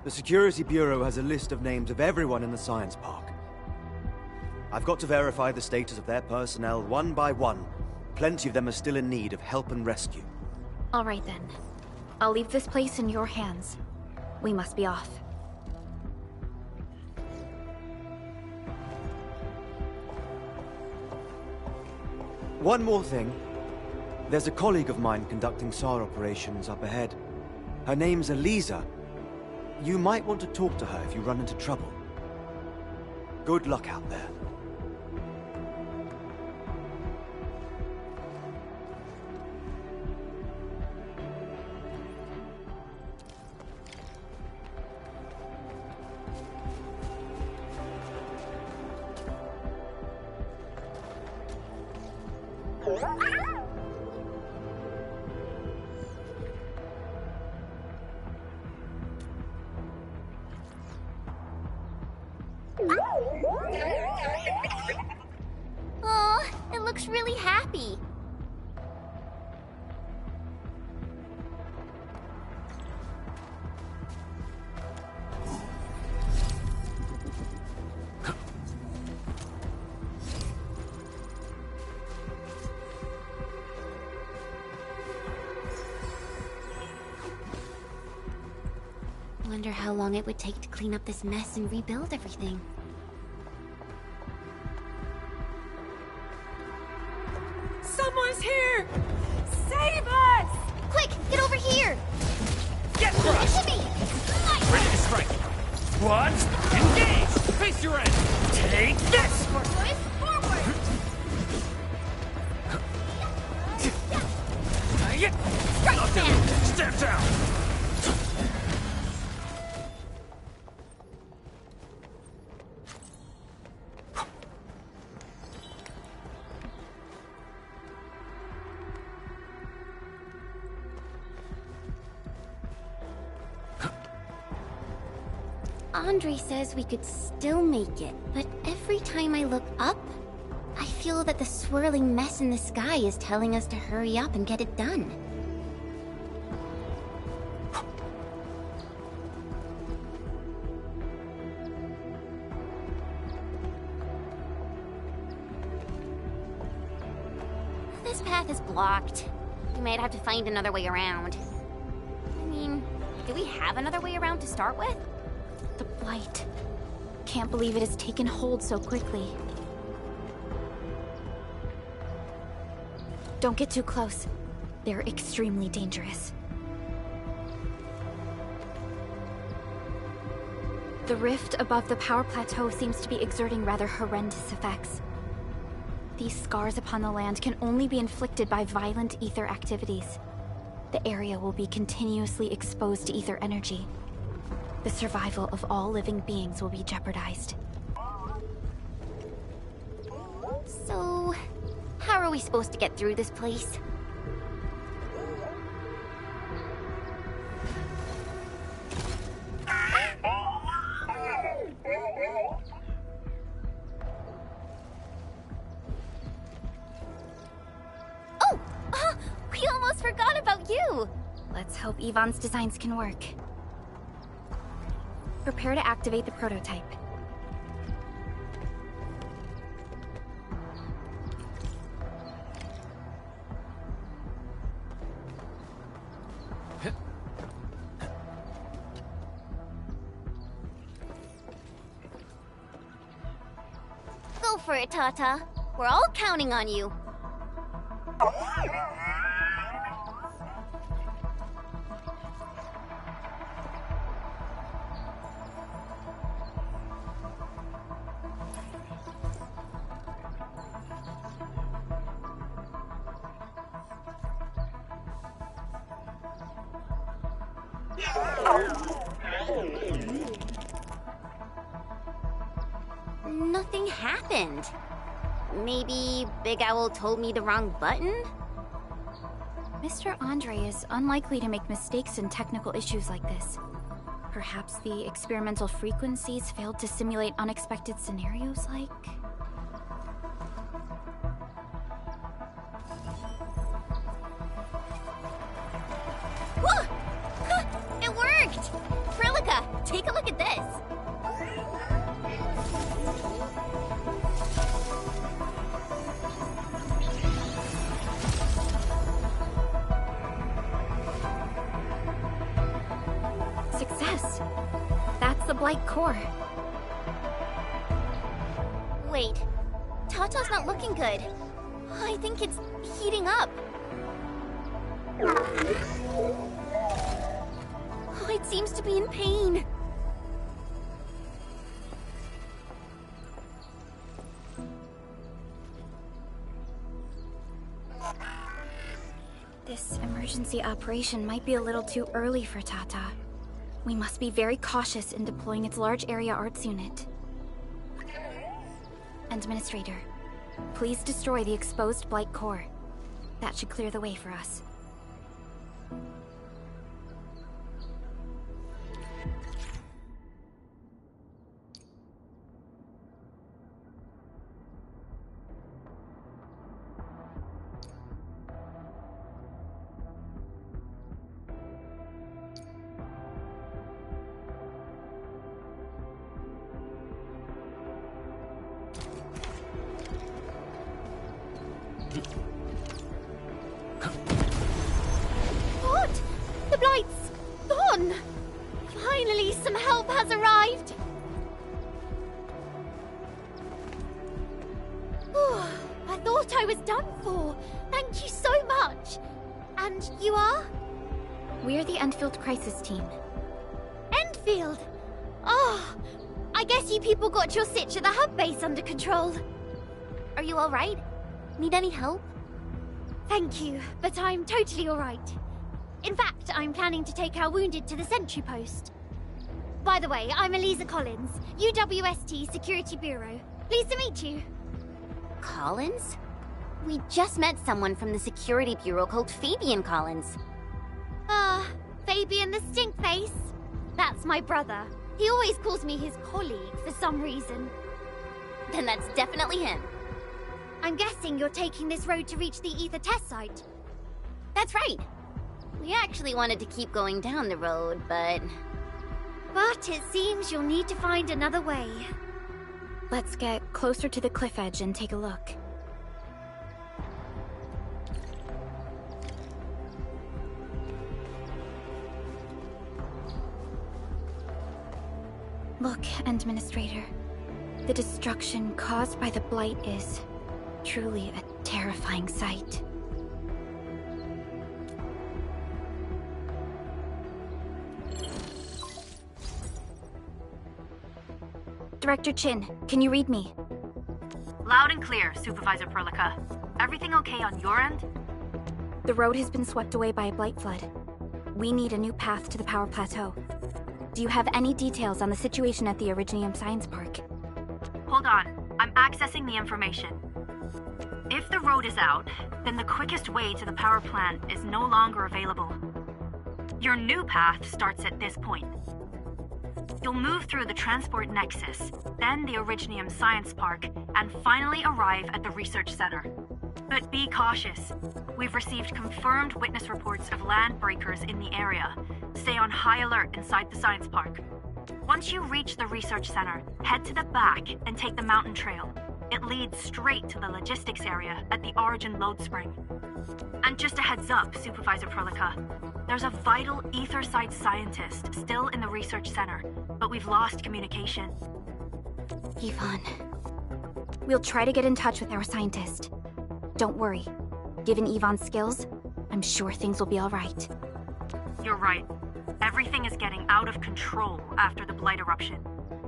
The Security Bureau has a list of names of everyone in the science park. I've got to verify the status of their personnel one by one. Plenty of them are still in need of help and rescue. All right then. I'll leave this place in your hands. We must be off. One more thing. There's a colleague of mine conducting SAR operations up ahead. Her name's Eliza. You might want to talk to her if you run into trouble. Good luck out there. Aw, it looks really happy. Wonder how long it would take to clean up this mess and rebuild everything. Someone's here! Save us! Quick, get over here! Get crushed! Hit me! Ready to strike. Squads, engage! Face your end! Take this! Forward! Strike down! Step down! Andre says we could still make it, but every time I look up, I feel that the swirling mess in the sky is telling us to hurry up and get it done. This path is blocked. We might have to find another way around. I mean, do we have another way around to start with? The Blight. Can't believe it has taken hold so quickly. Don't get too close. They're extremely dangerous. The rift above the power plateau seems to be exerting rather horrendous effects. These scars upon the land can only be inflicted by violent ether activities. The area will be continuously exposed to ether energy. The survival of all living beings will be jeopardized. So, how are we supposed to get through this place? you! Let's hope Yvonne's designs can work. Prepare to activate the prototype. Go for it, Tata. We're all counting on you. Nothing happened. Maybe Big Owl told me the wrong button? Mr. Andre is unlikely to make mistakes in technical issues like this. Perhaps the experimental frequencies failed to simulate unexpected scenarios like... Whoa! It worked! Prilica, take a look at this! Success! That's the Blight core. Wait, Tata's not looking good. I think it's heating up. Oh, it seems to be in pain. This emergency operation might be a little too early for Tata. We must be very cautious in deploying its large area arts unit. Administrator, please destroy the exposed Blight core. That should clear the way for us. What? The Blight's gone! Finally, some help has arrived! Oh, I thought I was done for. Thank you so much. And you are? We're the Endfield Crisis Team. Endfield! Oh, I guess you people got your sitch at the hub base under control. Are you alright? Need any help? Thank you, but I'm totally alright. In fact, I'm planning to take our wounded to the sentry post. By the way, I'm Eliza Collins, UWST Security Bureau. Pleased to meet you. Collins? We just met someone from the Security Bureau called Fabian Collins. Fabian the Stinkface? That's my brother. He always calls me his colleague for some reason. Then that's definitely him. I'm guessing you're taking this road to reach the Ether test site. That's right. We actually wanted to keep going down the road, but it seems you'll need to find another way. Let's get closer to the cliff edge and take a look. Look, Administrator. The destruction caused by the Blight is truly a terrifying sight. Director Chin, can you read me? Loud and clear, Supervisor Perlica. Everything okay on your end? The road has been swept away by a Blight flood. We need a new path to the power plateau. Do you have any details on the situation at the Originium Science Park? Hold on. I'm accessing the information. If the road is out, then the quickest way to the power plant is no longer available. Your new path starts at this point. You'll move through the Transport Nexus, then the Originium Science Park, and finally arrive at the Research Center. But be cautious. We've received confirmed witness reports of land breakers in the area. Stay on high alert inside the science park. Once you reach the research center, head to the back and take the mountain trail. It leads straight to the logistics area at the Origin load spring. And just a heads up, Supervisor Perlica. There's a vital Aetherside scientist still in the research center, but we've lost communication. Yvonne. We'll try to get in touch with our scientist. Don't worry. Given Yvonne's skills, I'm sure things will be alright. You're right. Everything is getting out of control after the Blight eruption.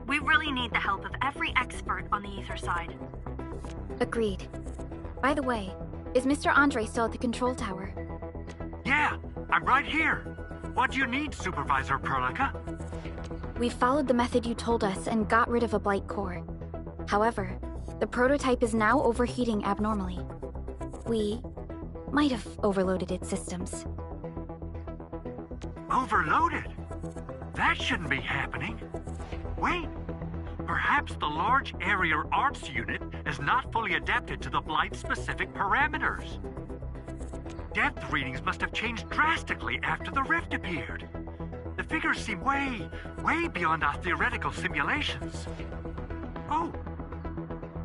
We really need the help of every expert on the Aether side. Agreed. By the way, is Mr. Andre still at the control tower? Yeah, I'm right here. What do you need, Supervisor Perlica? We followed the method you told us and got rid of a Blight core. However, the prototype is now overheating abnormally. We might have overloaded its systems. Overloaded? That shouldn't be happening. Wait, perhaps the large area arts unit is not fully adapted to the Blight-specific parameters. Depth readings must have changed drastically after the rift appeared. The figures seem way beyond our theoretical simulations. Oh,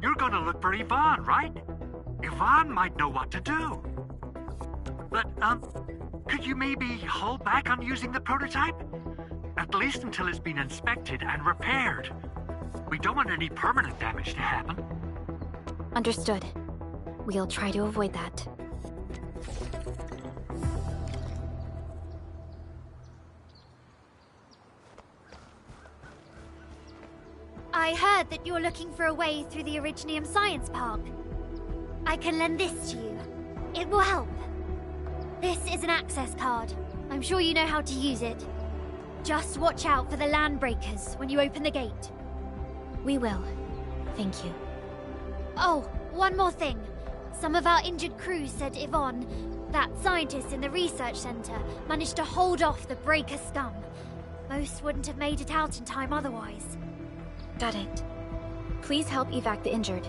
you're gonna look for Yvonne, right? Yvonne might know what to do. But, could you maybe hold back on using the prototype? At least until it's been inspected and repaired. We don't want any permanent damage to happen. Understood. We'll try to avoid that. I heard that you're looking for a way through the Originium Science Park. I can lend this to you. It will help. This is an access card. I'm sure you know how to use it. Just watch out for the land breakers when you open the gate. We will. Thank you. Oh, one more thing. Some of our injured crew said Yvonne, that scientist in the research center, managed to hold off the breaker scum. Most wouldn't have made it out in time otherwise. Got it. Please help evac the injured.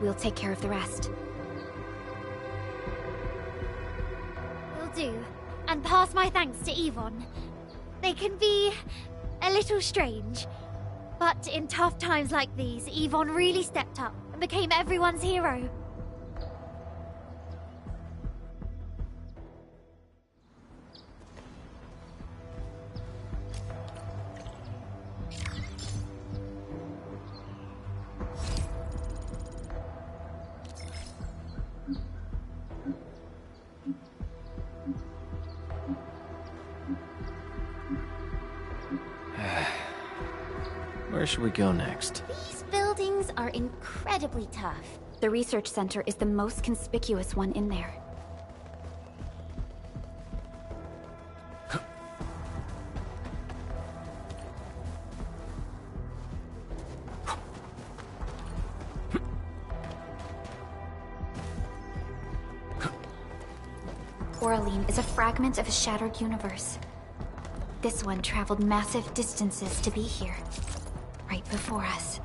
We'll take care of the rest. Will do. And pass my thanks to Yvonne. They can be a little strange, but in tough times like these, Yvonne really stepped up and became everyone's hero. Where should we go next? These buildings are incredibly tough. The research center is the most conspicuous one in there. Oralim is a fragment of a shattered universe. This one traveled massive distances to be here, right before us.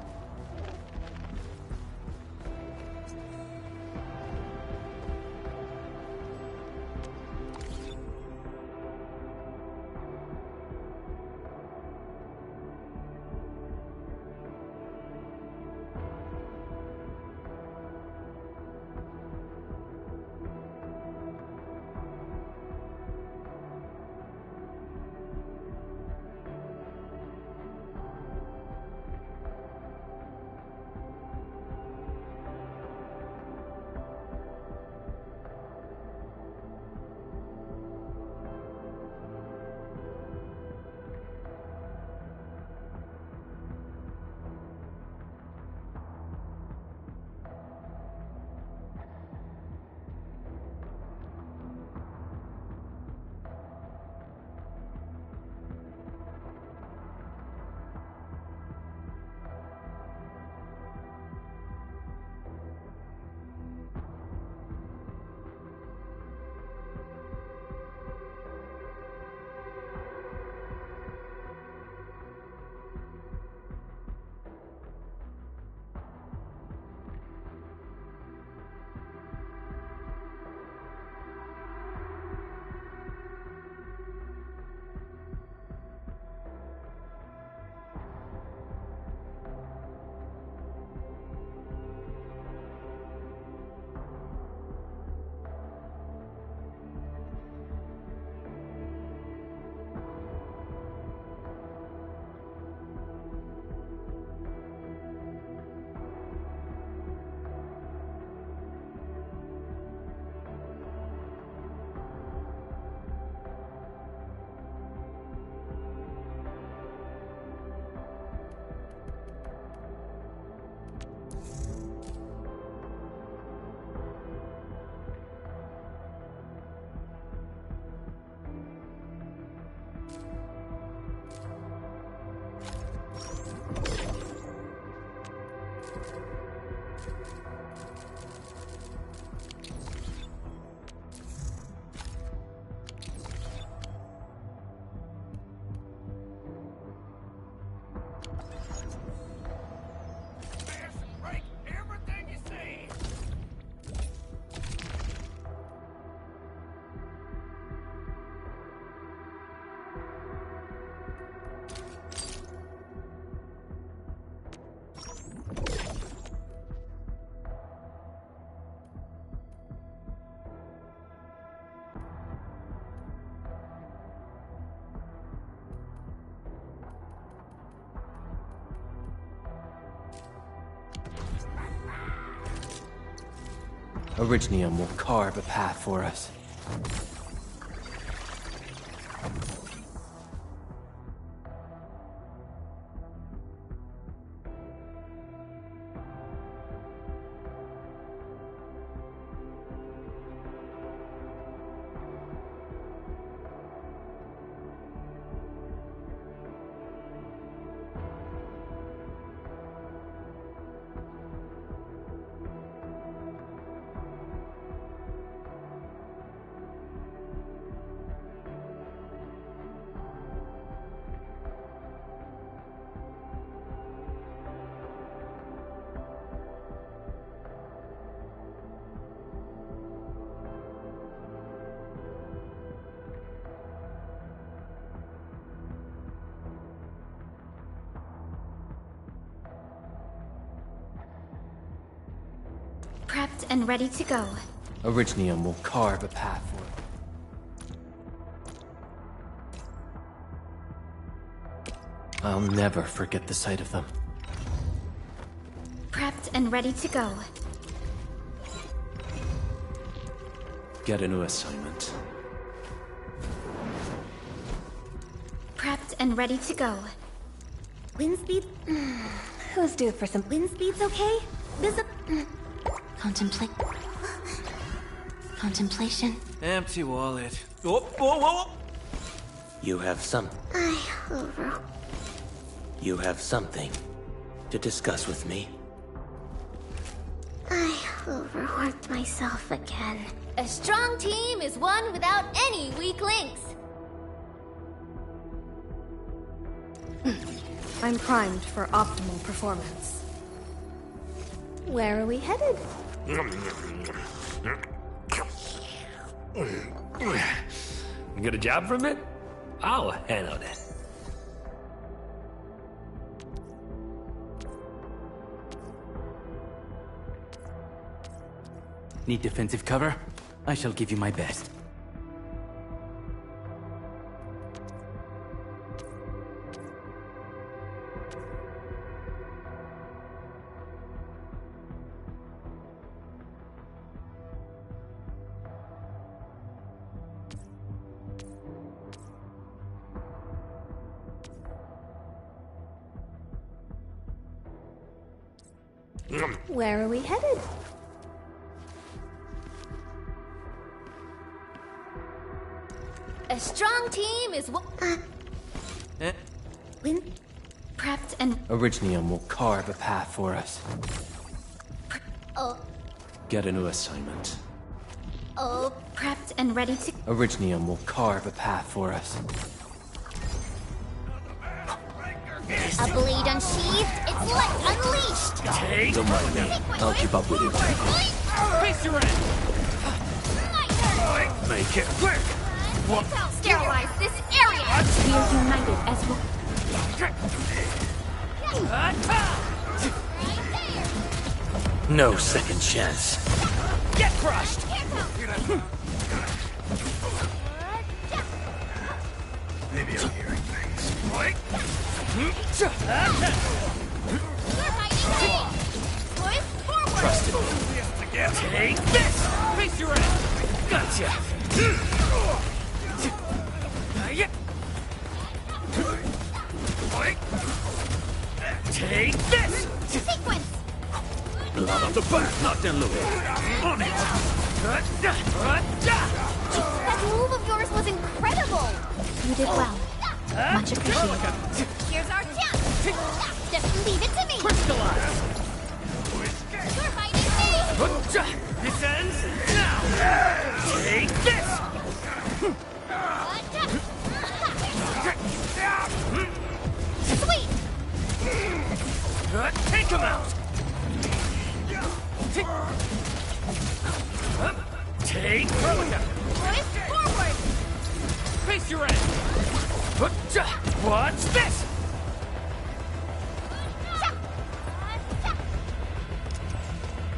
Orignium will carve a path for us. Prepped and ready to go. Orignium will carve a path for us. I'll never forget the sight of them. Prepped and ready to go. Get a new assignment. Prepped and ready to go. Wind speed? Who's due for some wind speeds, okay? Contemplation. Empty wallet. Oh, whoa, whoa, whoa! You have something to discuss with me. I overworked myself again. A strong team is one without any weak links. I'm primed for optimal performance. Where are we headed? Get a job from it? I'll handle that. Need defensive cover? I shall give you my best. Where are we headed? A strong team is what? Prepped and... Orignium will carve a path for us. Oh, Get a new assignment. Prepped and ready to... Orignium will carve a path for us. a blade unsheathed, its light unleashed. Don't mind me. I'll keep up with you. Face your end! Make it quick! Sterilize this area. We are united as one. No second chance. Get crushed! Maybe I'm hearing things. Trust in me. Take this! Face your end! Gotcha! Take this! Sequence. Blood on the back, knocked and loaded. On it! That move of yours was incredible. You did well. Much appreciated. Here's our chance. Just leave it to me. Crystallize! You're hiding me. This ends now! Take this! Sweet. Take him out! Take Kronika! Push forward. Face your end! Watch this!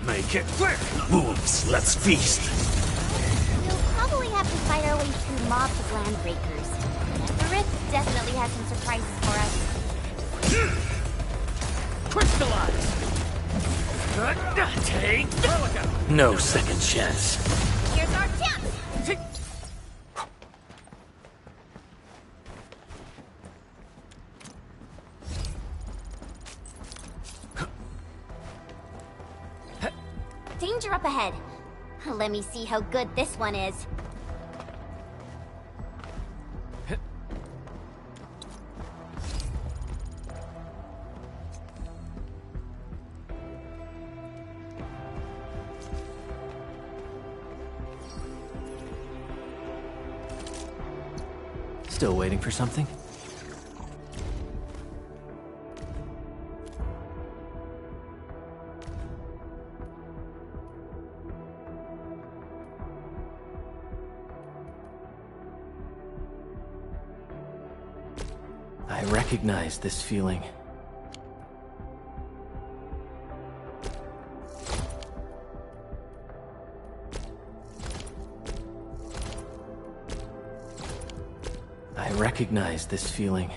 Make it quick! Wolves, let's feast! We'll probably have to fight our way through mobs of landbreakers. The Rift definitely has some surprises for us. Crystallize! Take No second chance. Here's our chance! Danger up ahead. Let me see how good this one is. Still waiting for something? I recognize this feeling. I recognize this feeling.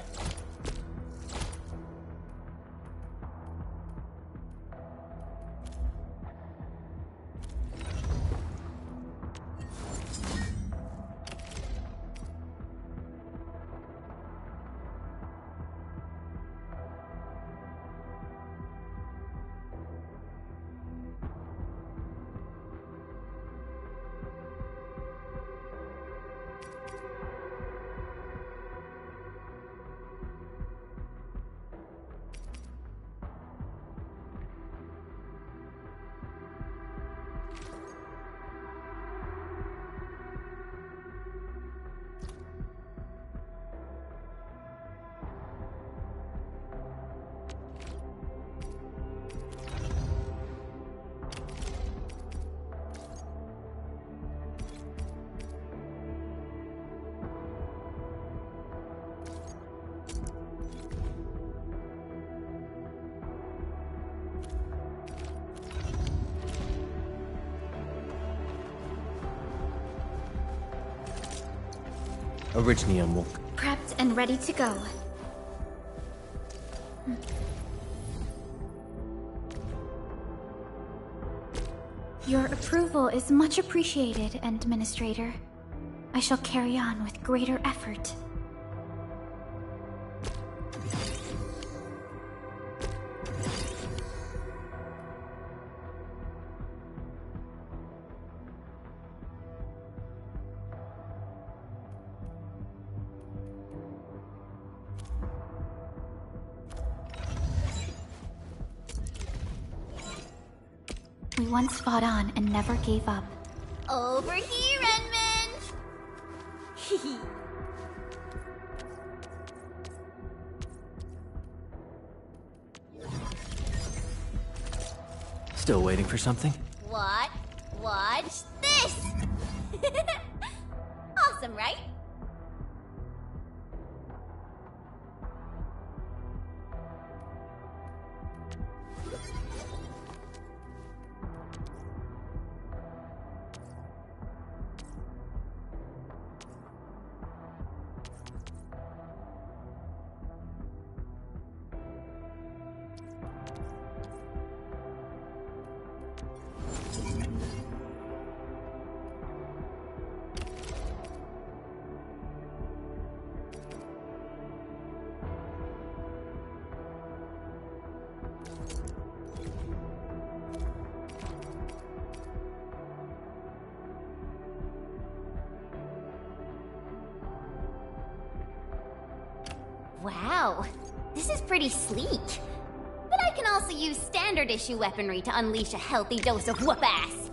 Orignium will... Prepped and ready to go. Your approval is much appreciated, Administrator. I shall carry on with greater effort. We once fought on and never gave up. Over here, Edmund! Still waiting for something? What? Watch this! Awesome, right? Wow, this is pretty sleek. But I can also use standard issue weaponry to unleash a healthy dose of whoop-ass.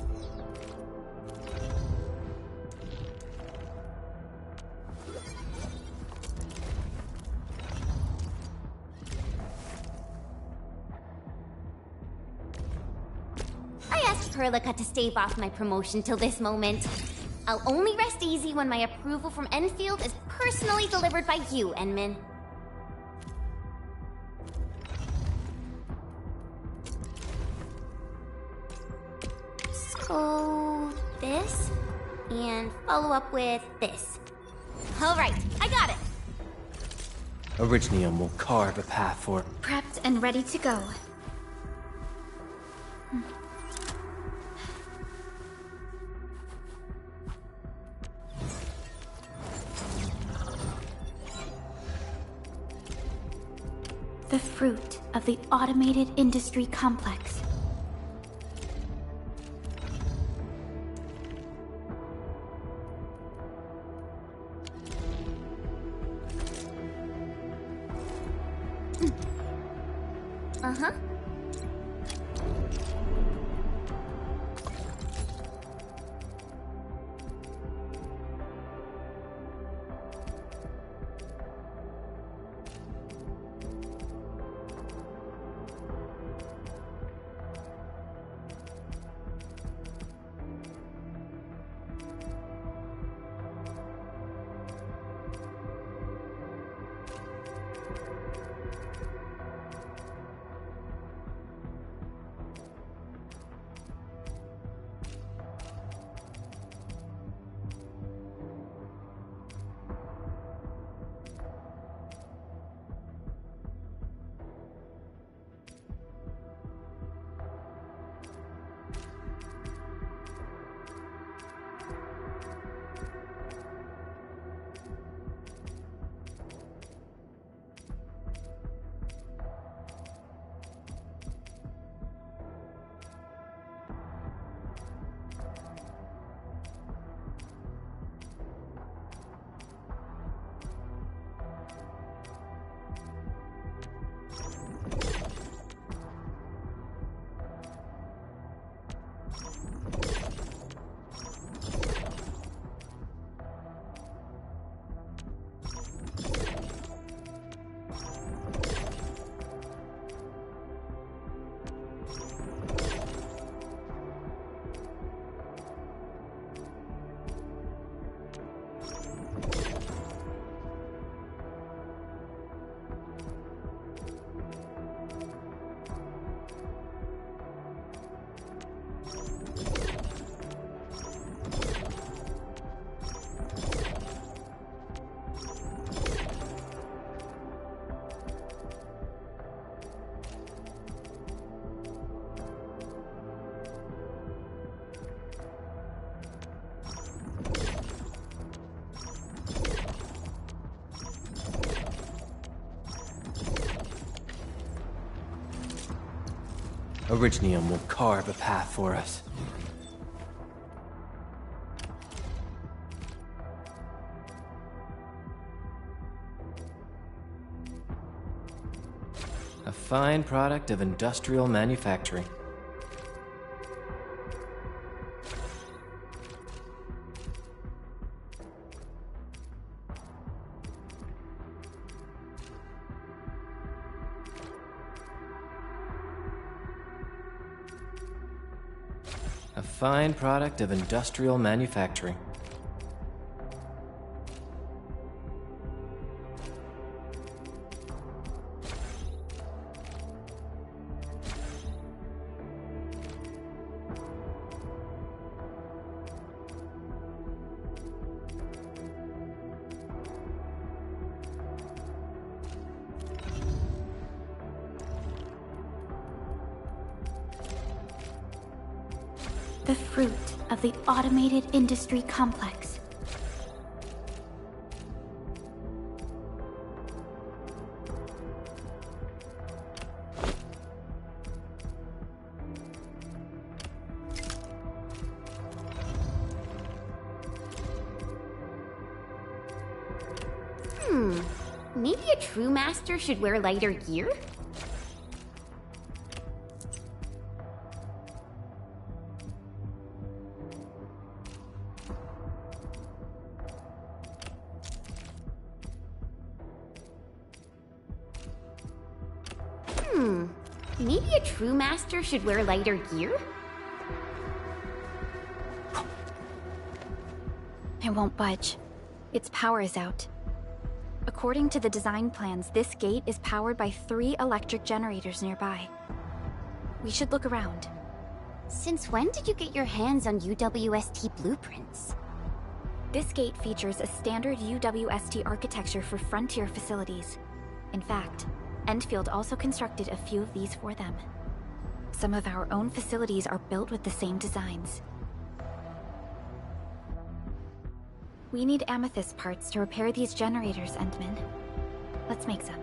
I asked Perlica to stave off my promotion till this moment. I'll only rest easy when my approval from Endfield is personally delivered by you, Enman. So, this, and follow up with this. Alright, I got it! Orignium will carve a path for... Prepped and ready to go. The fruit of the automated industry complex. Uh-huh. Orignium will carve a path for us. A fine product of industrial manufacturing. A fine product of industrial manufacturing. The fruit of the automated industry complex. Maybe a true master should wear lighter gear? Maybe a true master should wear lighter gear? It won't budge. Its power is out. According to the design plans, this gate is powered by 3 electric generators nearby. We should look around. Since when did you get your hands on UWST blueprints? This gate features a standard UWST architecture for frontier facilities. In fact, Endfield also constructed a few of these for them. Some of our own facilities are built with the same designs. We need amethyst parts to repair these generators, Endman. Let's make some.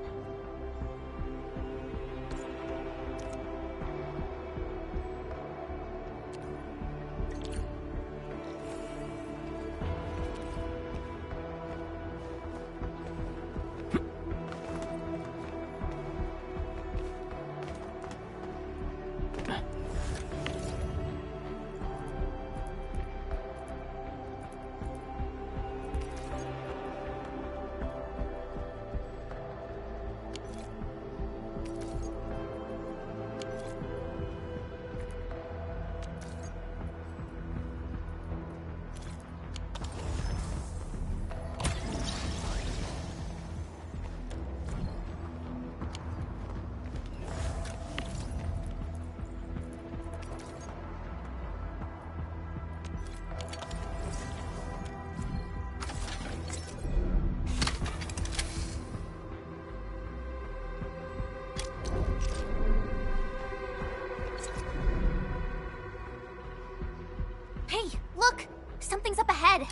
Something's up ahead.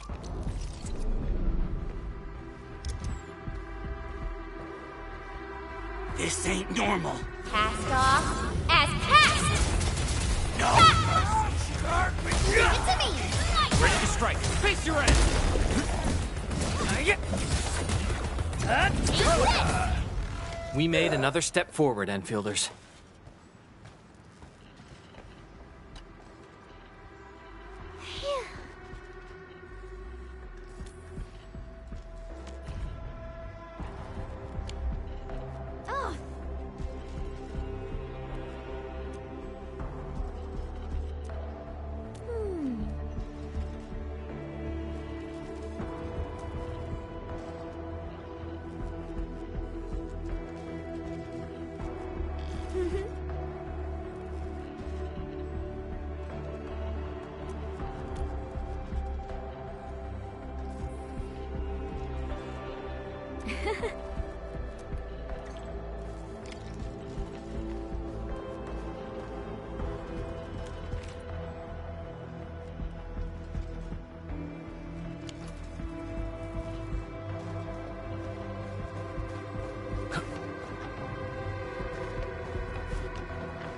This ain't normal. Cast off as cast! No! Give it to me! Ready to strike. Face your end! We made another step forward, Enfielders. Oh.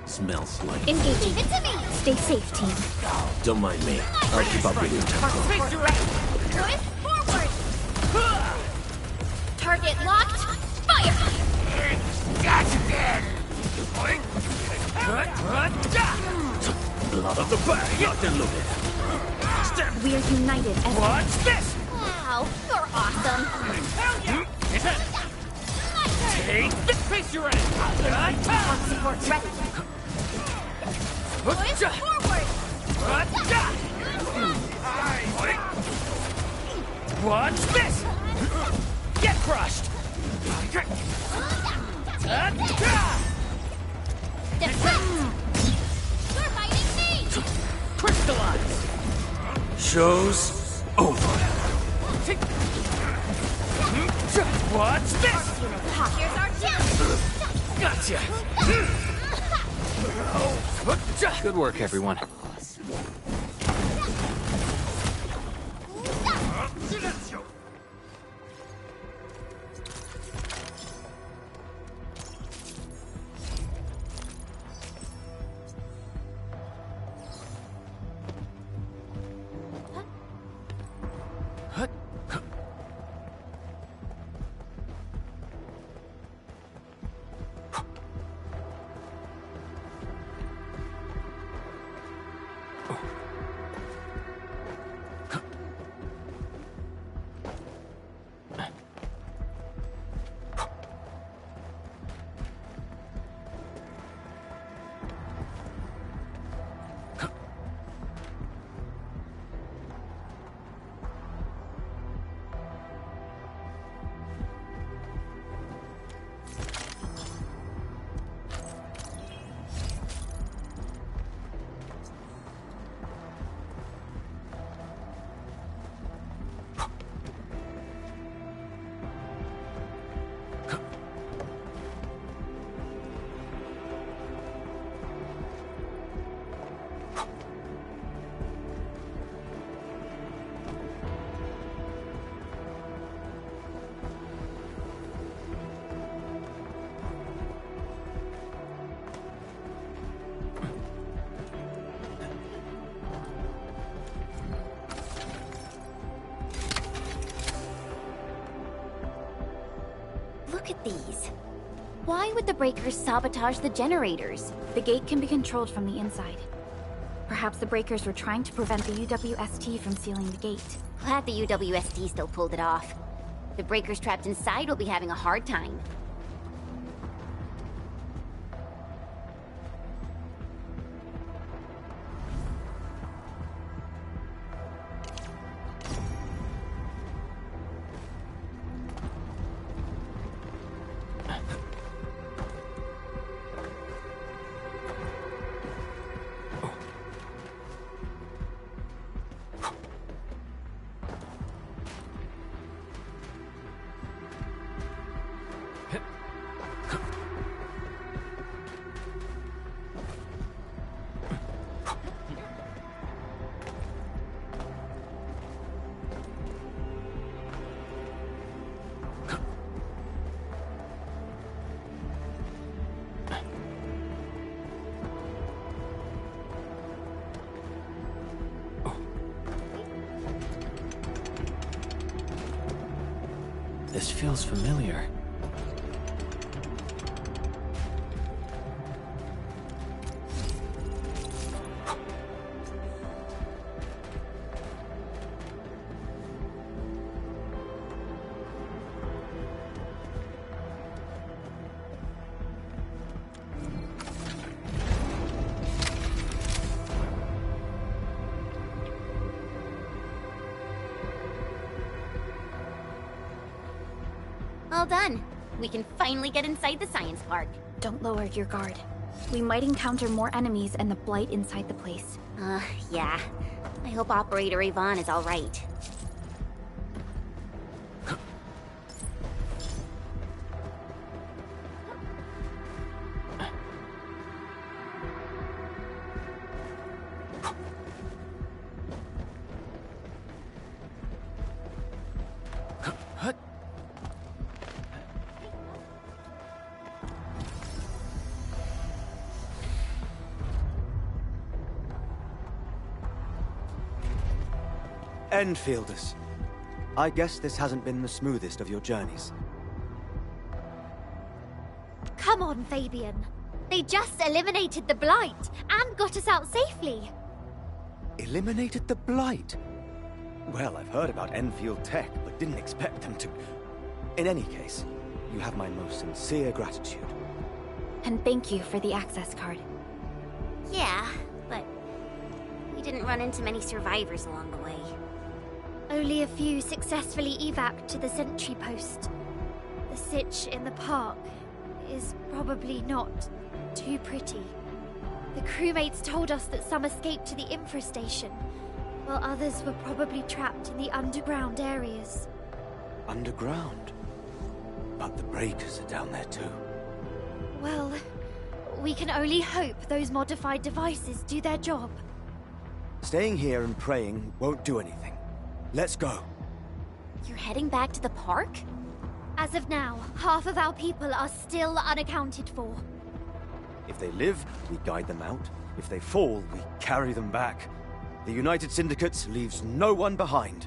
Smells like... Engaging. Give it to me! Stay safe, team. Don't mind me. I'll keep up with your tempo. Face your end! Twist forward! Target locked! Fire! Gotcha, dead! Blood of the bag, locked and loaded. We're united as What's this? Wow, you're awesome! Hell yeah! Take this! Face your end! support's ready. Twist forward! What's this? Get crushed! Deflect! You're fighting me! Crystallize! Show's over. What's this? Here's our chance! Gotcha! Good work, everyone. Look at these. Why would the breakers sabotage the generators? The gate can be controlled from the inside. Perhaps the breakers were trying to prevent the UWST from sealing the gate. Glad the UWST still pulled it off. The breakers trapped inside will be having a hard time. This feels familiar. All done. We can finally get inside the science park. Don't lower your guard. We might encounter more enemies and the Blight inside the place. Yeah. I hope Operator Yvonne is all right. Enfielders. I guess this hasn't been the smoothest of your journeys. Come on, Fabian. They just eliminated the Blight and got us out safely. Eliminated the Blight? Well, I've heard about Enfield tech, but didn't expect them to... In any case, you have my most sincere gratitude. And thank you for the access card. Yeah, but we didn't run into many survivors along the way. Only a few successfully evac'd to the sentry post. The sitch in the park is probably not too pretty. The crewmates told us that some escaped to the infrastation, while others were probably trapped in the underground areas. Underground? But the breakers are down there too. Well, we can only hope those modified devices do their job. Staying here and praying won't do anything. Let's go. You're heading back to the park? As of now, half of our people are still unaccounted for. If they live, we guide them out. If they fall, we carry them back. The United Syndicate leaves no one behind.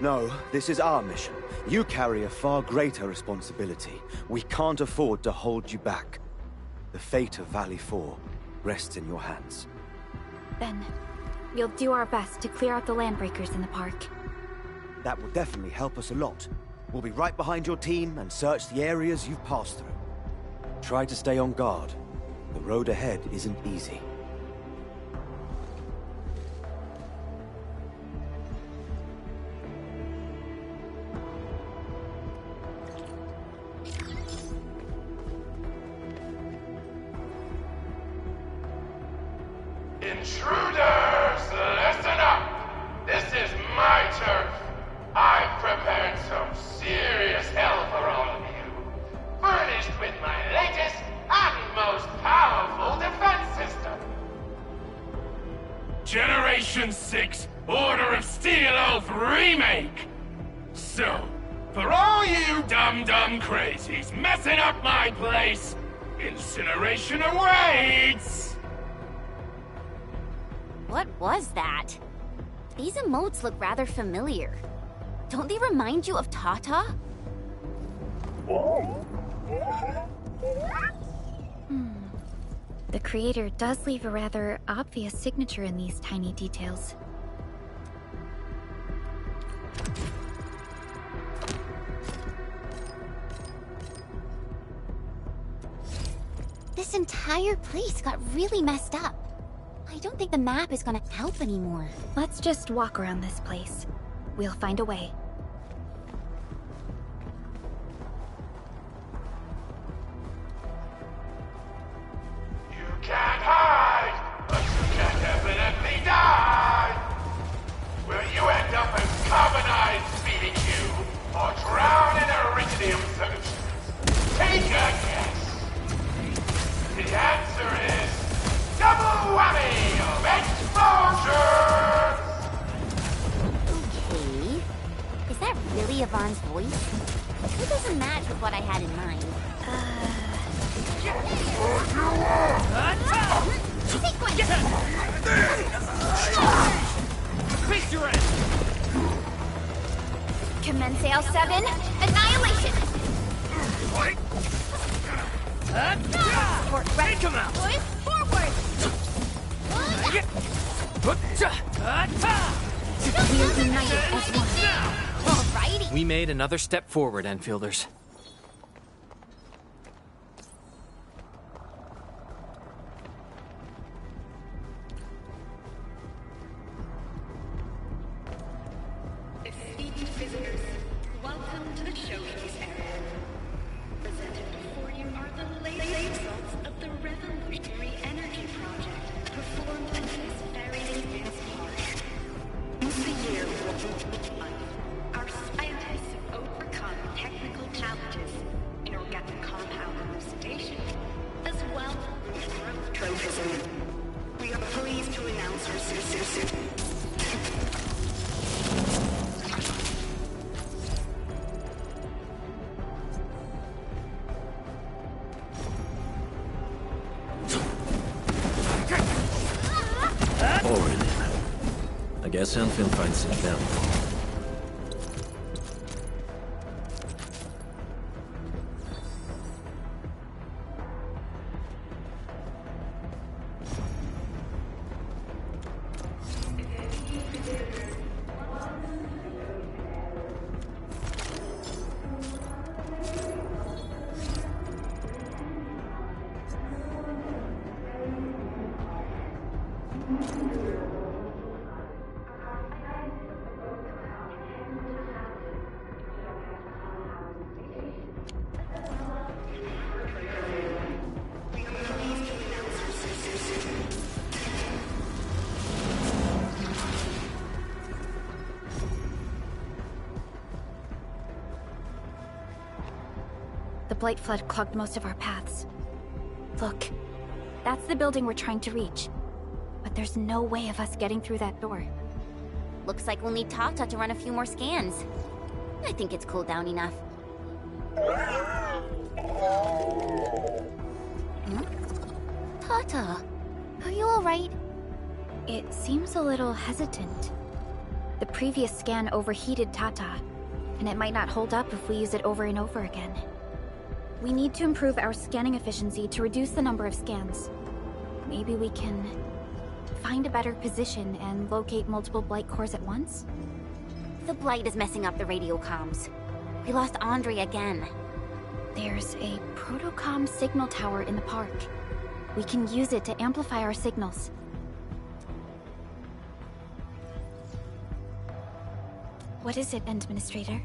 No, this is our mission. You carry a far greater responsibility. We can't afford to hold you back. The fate of Valley 4 rests in your hands. Then, we'll do our best to clear out the landbreakers in the park. That will definitely help us a lot. We'll be right behind your team and search the areas you've passed through. Try to stay on guard. The road ahead isn't easy. Intruders, listen up! This is my turf. I've prepared some serious hell for all of you. Furnished with my latest and most powerful defense system. Generation 6 Order of Steel Oath Remake! So, for all you dumb crazies messing up my place, incineration awaits! What was that? These emotes look rather familiar. Don't they remind you of Tata? The creator does leave a rather obvious signature in these tiny details. This entire place got really messed up. I don't think the map is gonna help anymore. Let's just walk around this place. We'll find a way. You can't hide, but you can definitely die! Will you end up as carbonized feeding you, or drown in iridium solutions? Take a guess! The answer is... double whammy of exposure! Okay. Is that really Yvonne's voice? It doesn't match with what I had in mind. Face your Mensail 7, annihilation! Support ready. Take him out. Push forward! We're united as one. Alrighty. We made another step forward, Enfielders. Esteemed visitors, welcome to the showcase area. Presented before you are the latest results of the revolutionary energy project performed at this very advanced park. The year our scientists have overcome technical challenges in organic compound elucidation, as well as growth tropism. We are pleased to announce our success. I guess Endfield finds it down. The Blight Flood clogged most of our paths. Look, that's the building we're trying to reach. But there's no way of us getting through that door. Looks like we'll need Tata to run a few more scans. I think it's cooled down enough. Tata, are you alright? It seems a little hesitant. The previous scan overheated Tata, and it might not hold up if we use it over and over again. We need to improve our scanning efficiency to reduce the number of scans. Maybe we can find a better position and locate multiple Blight cores at once? The Blight is messing up the radio comms. We lost Andre again. There's a protocom signal tower in the park. We can use it to amplify our signals. What is it, Administrator?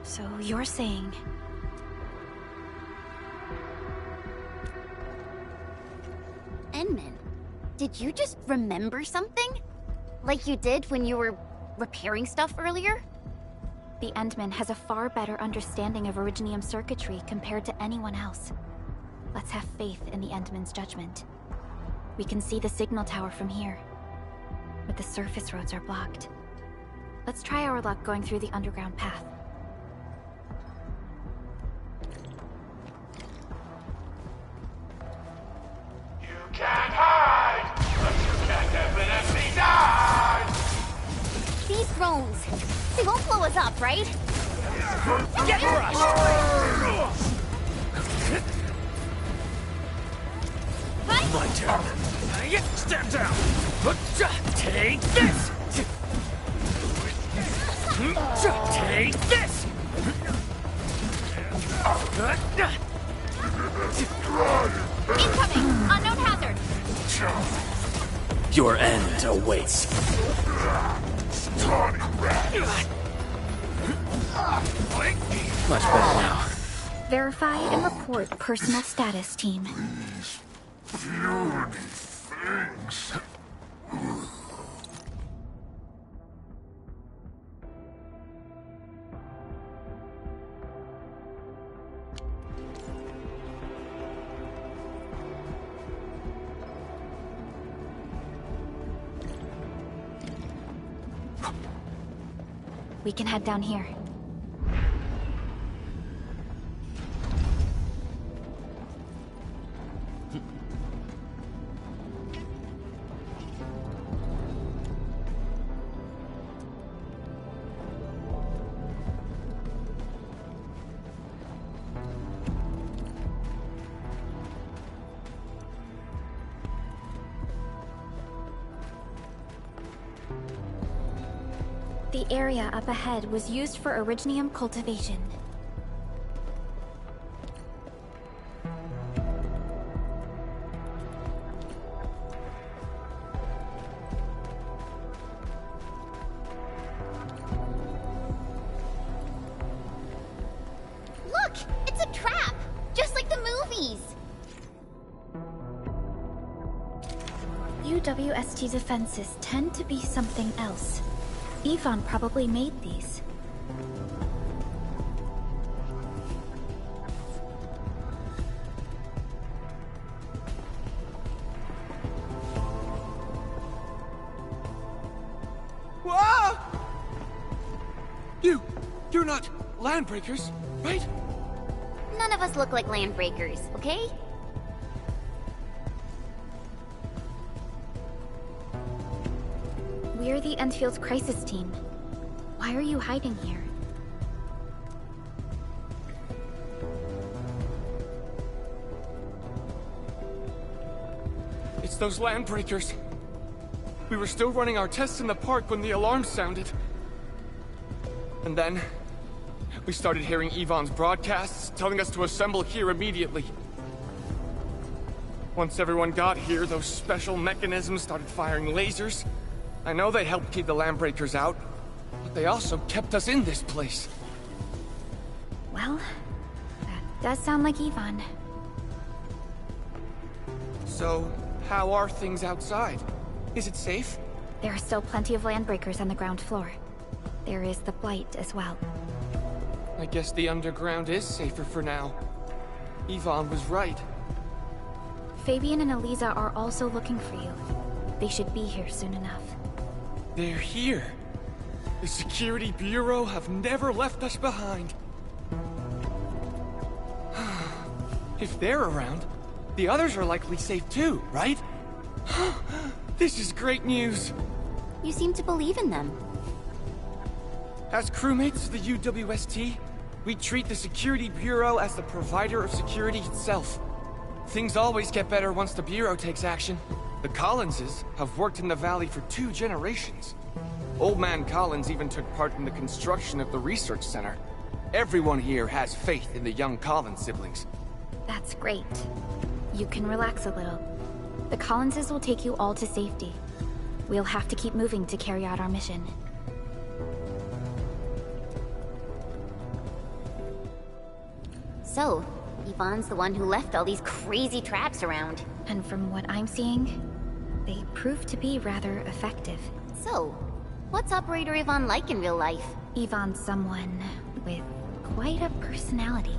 So you're saying... Enman, did you just remember something? Like you did when you were repairing stuff earlier? The Endman has a far better understanding of Originium circuitry compared to anyone else. Let's have faith in the Endman's judgment. We can see the signal tower from here, but the surface roads are blocked. Let's try our luck going through the underground path. You can't hide, but you can definitely die! These drones, they won't blow us up, right? Get crushed! My turn. Stand down! Take this! Take this! Incoming! Unknown hazard! Your end awaits. Much better now. Verify and report personal status, team. Puny things. We can head down here. The area up ahead was used for originium cultivation. Look! It's a trap! Just like the movies! UWST defenses tend to be something else. Yvonne probably made these. Whoa! You're not landbreakers, right? None of us look like landbreakers, okay? We're the Endfield's crisis team. Why are you hiding here? It's those landbreakers. We were still running our tests in the park when the alarm sounded. And then, we started hearing Yvonne's broadcasts telling us to assemble here immediately. Once everyone got here, those special mechanisms started firing lasers. I know they helped keep the landbreakers out, but they also kept us in this place. Well, that does sound like Yvonne. So, how are things outside? Is it safe? There are still plenty of landbreakers on the ground floor. There is the Blight as well. I guess the underground is safer for now. Yvonne was right. Fabian and Eliza are also looking for you. They should be here soon enough. They're here. The Security Bureau have never left us behind. If they're around, the others are likely safe too, right? This is great news. You seem to believe in them. As crewmates of the UWST, we treat the Security Bureau as the provider of security itself. Things always get better once the Bureau takes action. The Collinses have worked in the Valley for 2 generations. Old Man Collins even took part in the construction of the research center. Everyone here has faith in the young Collins siblings. That's great. You can relax a little. The Collinses will take you all to safety. We'll have to keep moving to carry out our mission. So, Yvonne's the one who left all these crazy traps around. And from what I'm seeing, they prove to be rather effective. So, what's Operator Yvonne like in real life? Yvonne's someone with quite a personality.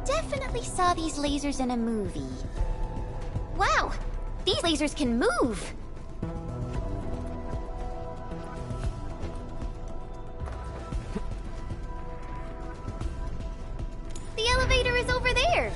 Definitely saw these lasers in a movie. Wow! These lasers can move! The elevator is over there!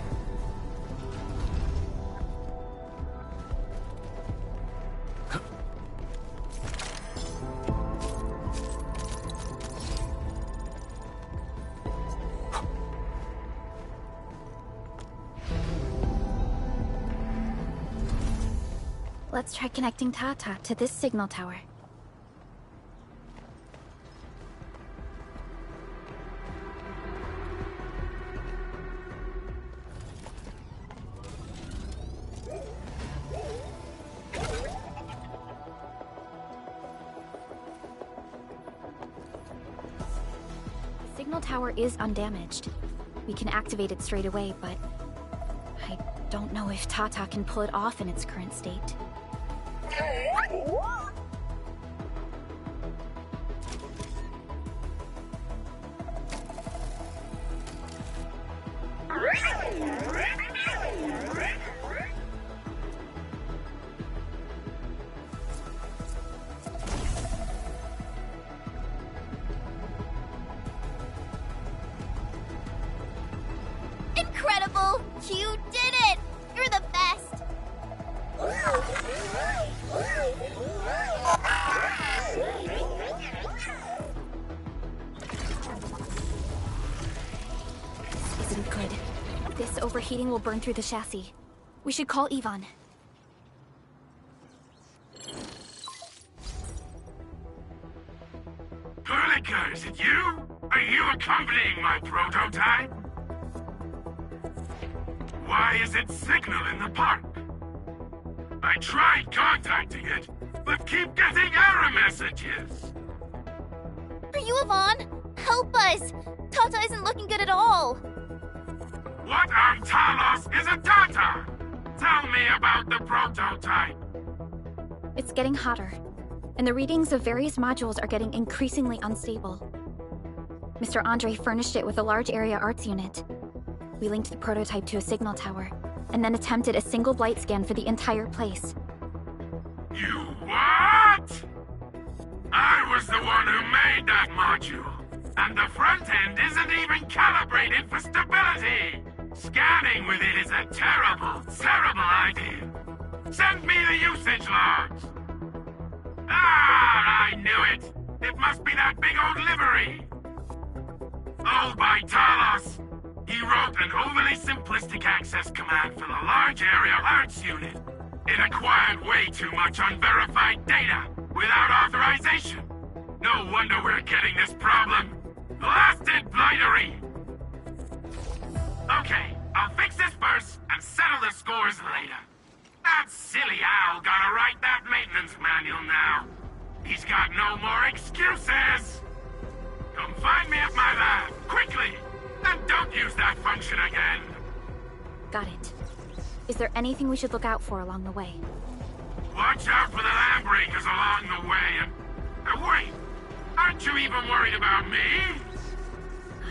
Let's try connecting Tata to this signal tower. The signal tower is undamaged. We can activate it straight away, but I don't know if Tata can pull it off in its current state. incredible! You did it! You're the best! This isn't good. This overheating will burn through the chassis. We should call Ivan. Perlica, is it you? Are you accompanying my prototype? Why is it signal in the park? I tried contacting it, but keep getting error messages. Are you Ivan? Help us! Tata isn't looking good at all! What on Talos is a Tata? Tell me about the prototype. It's getting hotter, and the readings of various modules are getting increasingly unstable. Mr. Andre furnished it with a large area arts unit. We linked the prototype to a signal tower, and then attempted a single blight scan for the entire place. You what? I was the one who made that module, and the front end isn't even calibrated for stability. Scanning with it is a terrible, terrible idea. Send me the usage logs. Ah, I knew it. It must be that big old livery. Owned by Talos. He wrote an overly simplistic access command for the large area arts unit. It acquired way too much unverified data without authorization. No wonder we're getting this problem. Blasted blightery! Okay, I'll fix this first and settle the scores later. That silly owl gotta write that maintenance manual now. He's got no more excuses! Come find me at my lab, quickly! And don't use that function again! Got it. Is there anything we should look out for along the way? Watch out for the land breakers along the way, and wait! Aren't you even worried about me?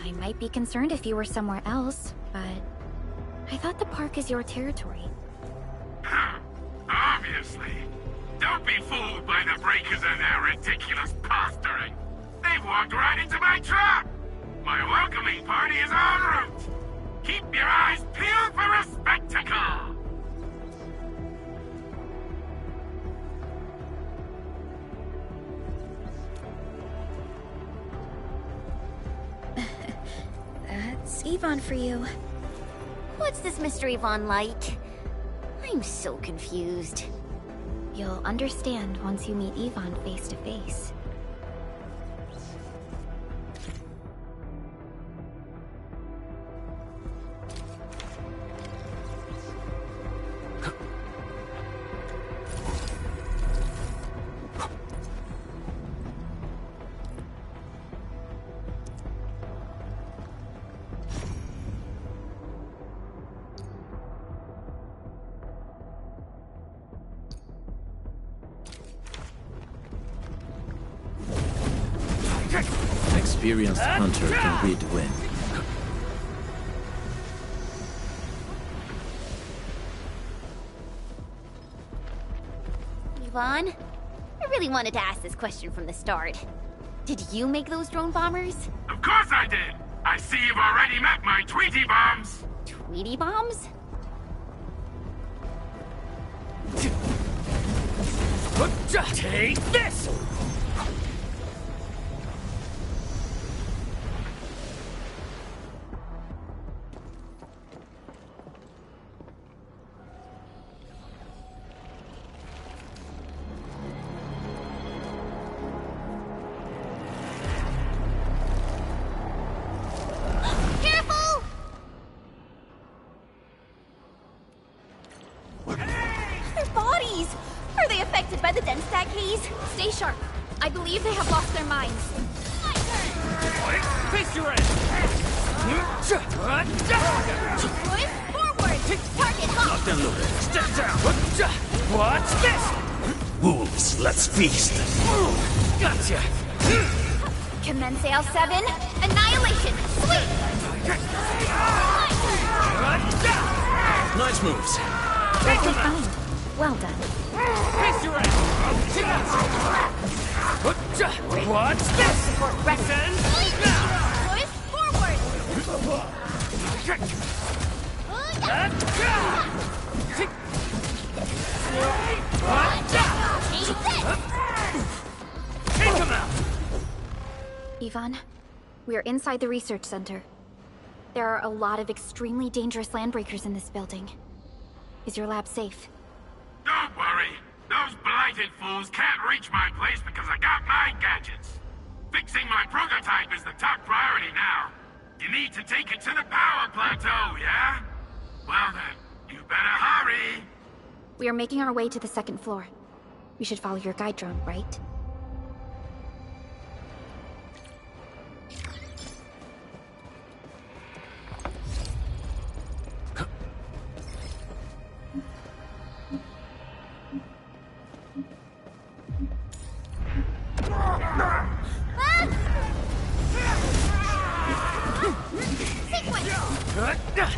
I might be concerned if you were somewhere else, but I thought the park is your territory. Obviously. Don't be fooled by the breakers and their ridiculous posturing. They've walked right into my trap! My welcoming party is en route! Keep your eyes peeled for a spectacle! That's Ivan for you. What's this Mr. Ivan like? I'm so confused. You'll understand once you meet Ivan face to face. Experienced hunter can read wind. Ivan, I really wanted to ask this question from the start. Did you make those drone bombers? Of course I did! I see you've already met my Tweety bombs! Tweety bombs? Take this! Stay sharp. I believe they have lost their minds. Face your end! Forward! Target locked! Locked and loaded. Step down! What's this? Wolves, let's feast. Gotcha! Commence AL7. Annihilation! Sweep! Nice moves. Okay, fine. Well done. Face your end! What's this? Descend! Now! Forward! Take him out! Ivan, we are inside the research center. There are a lot of extremely dangerous landbreakers in this building. Is your lab safe? Don't worry. Those blighted fools can't reach my place because I got my gadgets. Fixing my prototype is the top priority now. You need to take it to the power plateau, yeah? Well then, you better hurry. We are making our way to the second floor. We should follow your guide drone, right?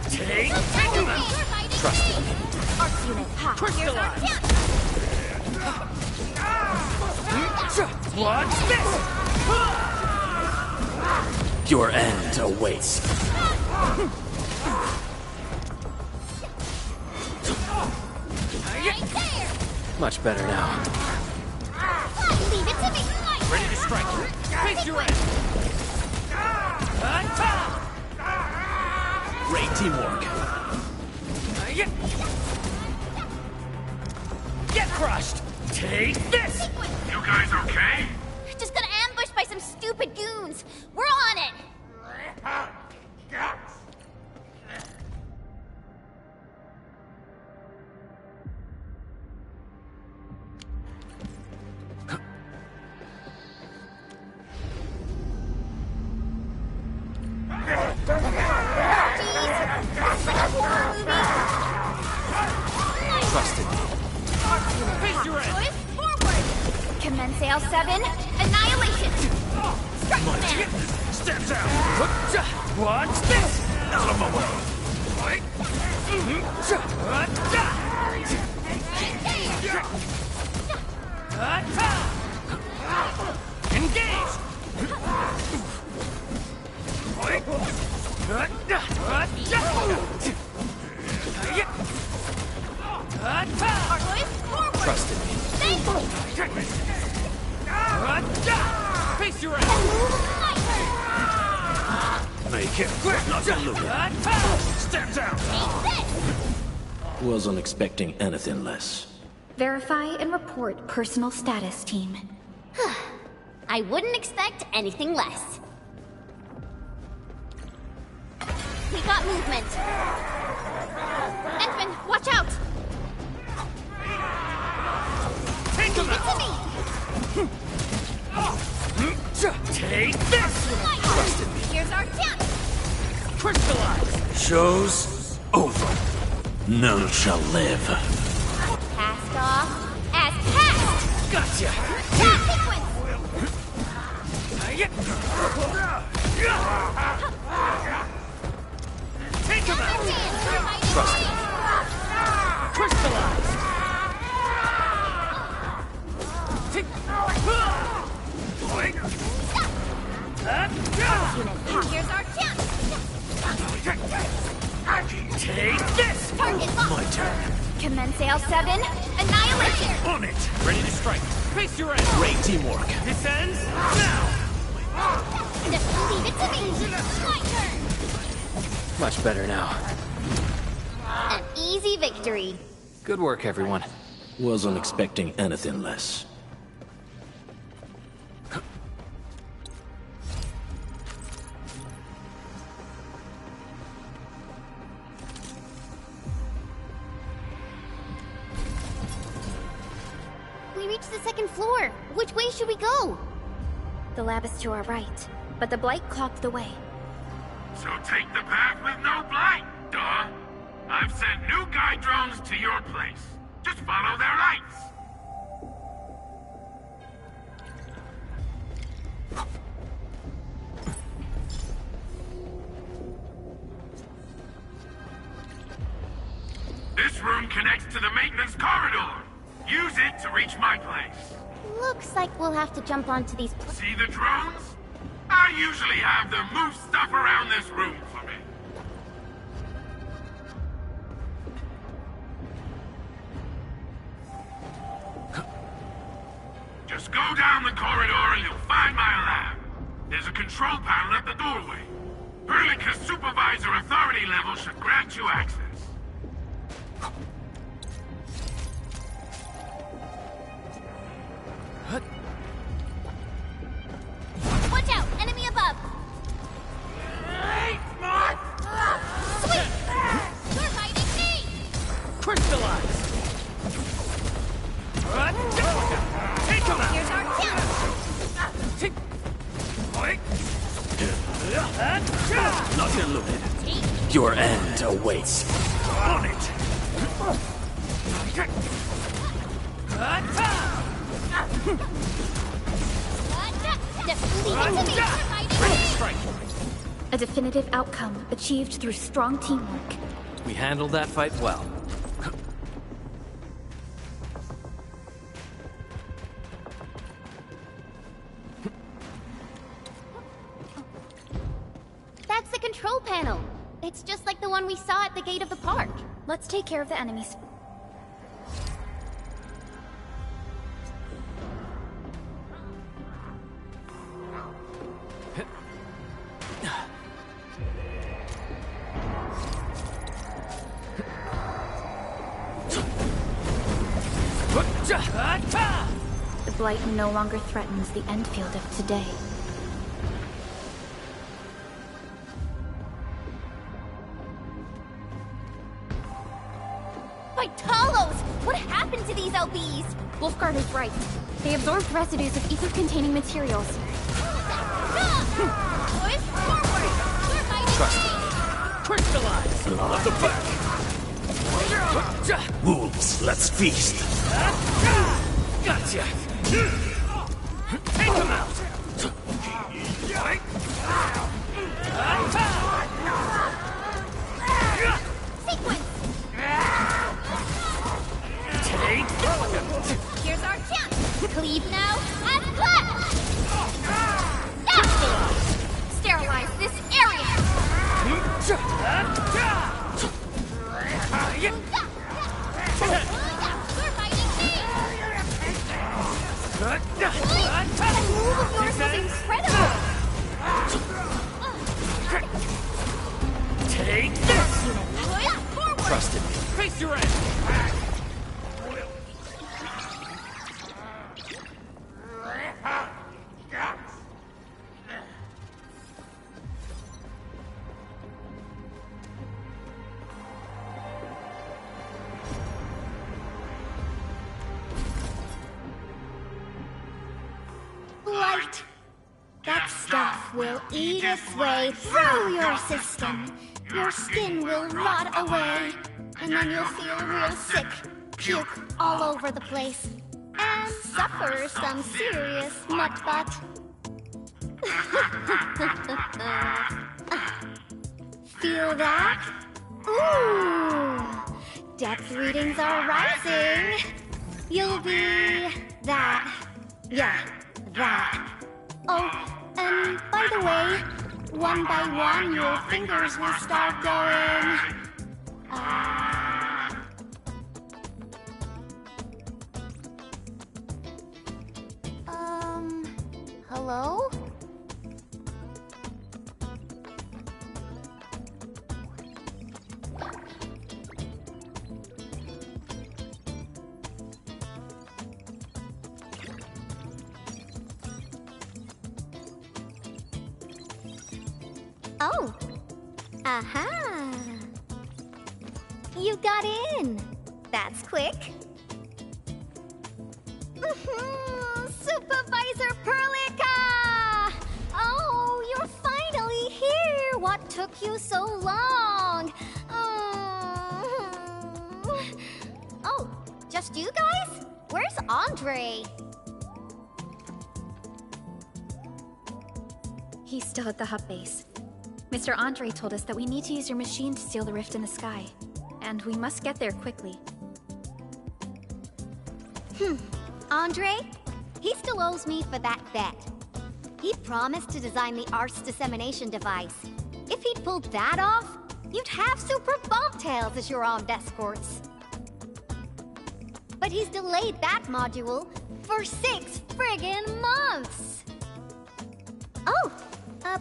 Take him out! Trust me. Arc unit, ha! Here's our chance! Watch this! Your end awaits. Right there! Much better now. Leave it to me! Ready to strike. Face your end! Great teamwork. Get crushed! Take this! You guys okay? Just got ambushed by some stupid goons. We're on it! Trusted me. Face your end! Forward! Commence L7, annihilation! Strike My command! Steps out! Watch this! Out of my way! Engage! Trusted me. Face your end! Make it quick, not diluted. Steps out! Wasn't expecting anything less. Verify and report personal status, team. I wouldn't expect anything less. We got movement. Endman, watch out! Take him Leave it to out! me! Take this! Trusted me. Here's our chance! Crystallize! Show's over. None shall live. Cast off as cast! Gotcha! Cast sequence! Take him out! Trusted. Crystallize! Here's our chance! Take this! Target locked! My turn. Commence L7, annihilation! On it! Ready to strike. Face your end! Great teamwork. This ends now! Just leave it to me! My turn! Much better now. An easy victory. Good work, everyone. Wasn't expecting anything less. We reached the second floor. Which way should we go? The lab is to our right, but the blight clogged the way. So take the path with no blight, duh. I've sent new guide drones to your place. Just follow their lights. This room connects to the maintenance corridor. Use it to reach my place. Looks like we'll have to jump onto these... See the drones? I usually have them move stuff around this room for me. Just go down the corridor and you'll find my lab. There's a control panel at the doorway. Perlica's supervisor authority level should grant you access. Watch out! Enemy above! Sweet! You're hiding me! Crystallize! Take him out! Here's our chance! Not eluded. Your end awaits. On it! Just leave it to me! You're hiding me! Strike! A definitive outcome achieved through strong teamwork. We handled that fight well. That's the control panel. It's just like the one we saw at the gate of the park. Let's take care of the enemies. The Blight no longer threatens the Endfield of today. By Talos! What happened to these LBs? Wolfguard is right. They absorbed residues of ether-containing materials. Boys, forward! You're hiding Trust me! Crystallize! Off the back. Wolves, let's feast. Gotcha! Take him out! Sequence! Take! Here's our chance! Cleave now and left! Sterilize this area! You're hiding me! That move of yours was incredible! Take this! Forward! Trust in me. Face your end! Light! That stuff will eat its way through your system. Your skin will rot away, and then you'll feel real sick, puke all over the place, and suffer some serious mutt-butt. Feel that? Ooh! Depth readings are rising. You'll be that. Yeah, that. Oh, and by the way, one by one your fingers will start going. Hello? Oh. Aha. You got in. That's quick. Supervisor Perlica! Oh, you're finally here. What took you so long? Oh, just you guys? Where's Andre? He's still at the hub base. Mr. Andre told us that we need to use your machine to seal the rift in the sky. And we must get there quickly. Andre? He still owes me for that bet. He promised to design the Art's dissemination device. If he'd pulled that off, you'd have super bombtails as your armed escorts. But he's delayed that module, For 6 friggin' months! Oh,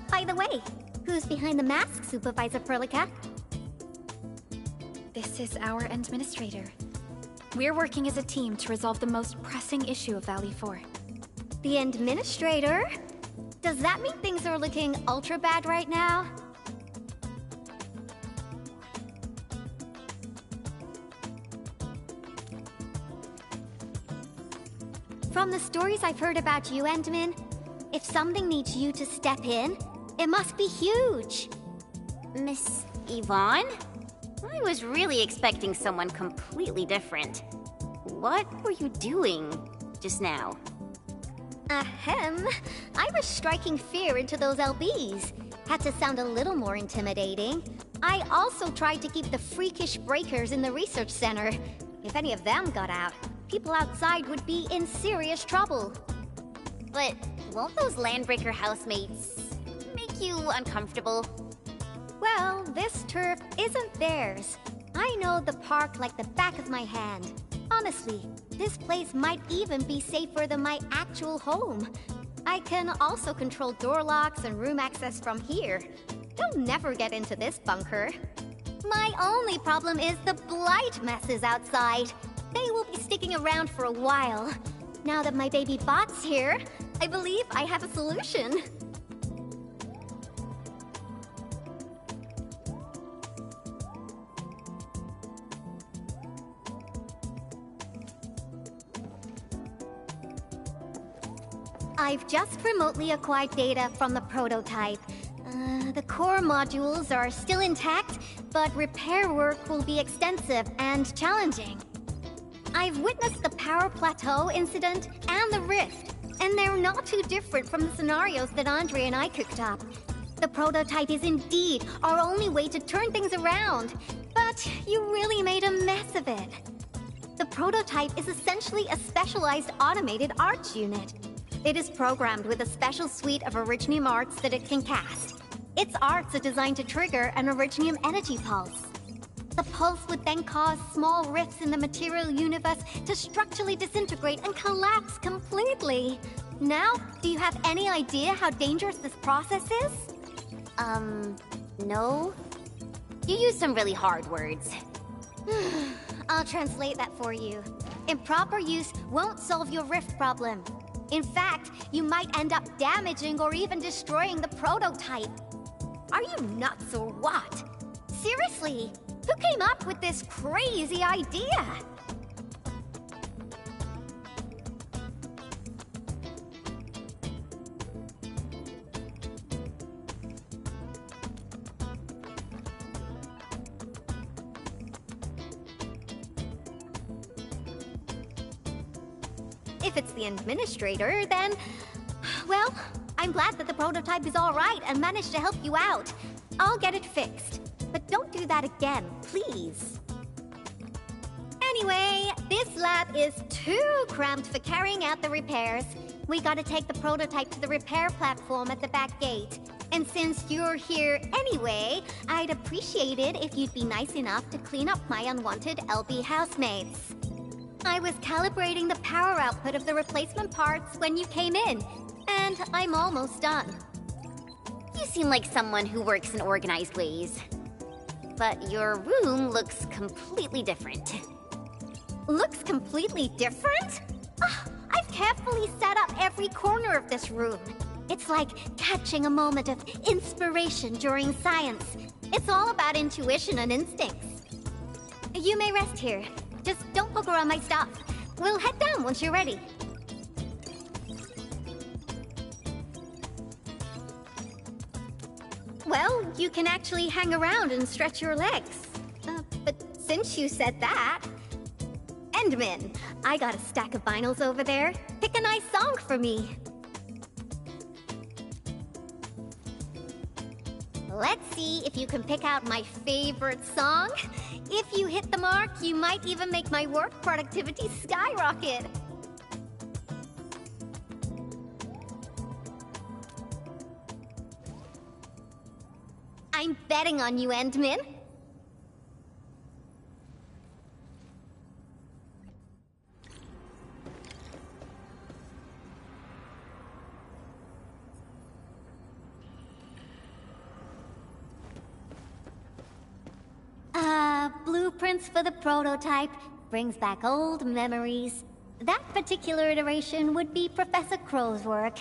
by the way, who's behind the mask, Supervisor Perlica? This is our administrator. We're working as a team to resolve the most pressing issue of Valley 4. The administrator? Does that mean things are looking ultra bad right now? From the stories I've heard about you, Endman, if something needs you to step in, it must be huge. Miss Yvonne? I was really expecting someone completely different. What were you doing just now? Ahem. I was striking fear into those LBs. Had to sound a little more intimidating. I also tried to keep the freakish breakers in the research center. If any of them got out, people outside would be in serious trouble. But won't those Landbreaker housemates make you uncomfortable? Well, this turf isn't theirs. I know the park like the back of my hand. Honestly, this place might even be safer than my actual home. I can also control door locks and room access from here. They'll never get into this bunker. My only problem is the blight messes outside. They will be sticking around for a while. Now that my baby bot's here, I believe I have a solution. I've just remotely acquired data from the prototype. The core modules are still intact, but repair work will be extensive and challenging. I've witnessed the power plateau incident and the rift, and they're not too different from the scenarios that Andre and I cooked up. The prototype is indeed our only way to turn things around, but you really made a mess of it. The prototype is essentially a specialized automated arts unit. It is programmed with a special suite of Originium arts that it can cast. Its arts are designed to trigger an Originium energy pulse. The pulse would then cause small rifts in the material universe to structurally disintegrate and collapse completely. Now, do you have any idea how dangerous this process is? No. You use some really hard words. I'll translate that for you. Improper use won't solve your rift problem. In fact, you might end up damaging or even destroying the prototype. Are you nuts or what? Seriously, who came up with this crazy idea? If it's the administrator, then... well, I'm glad that the prototype is all right and managed to help you out. I'll get it fixed. But don't do that again, please. Anyway, this lab is too cramped for carrying out the repairs. We gotta take the prototype to the repair platform at the back gate. And since you're here anyway, I'd appreciate it if you'd be nice enough to clean up my unwanted LB housemates. I was calibrating the power output of the replacement parts when you came in, and I'm almost done. You seem like someone who works in organized ways. But your room looks completely different. Looks completely different? I've carefully set up every corner of this room. It's like catching a moment of inspiration during science. It's all about intuition and instincts. You may rest here. Just don't poke around my stuff. We'll head down once you're ready. Well, you can actually hang around and stretch your legs. But since you said that... Endman, I got a stack of vinyls over there. Pick a nice song for me. Let's see if you can pick out my favorite song. If you hit the mark, you might even make my work productivity skyrocket. I'm betting on you, Endman. blueprints for the prototype, brings back old memories. That particular iteration would be Professor Crow's work.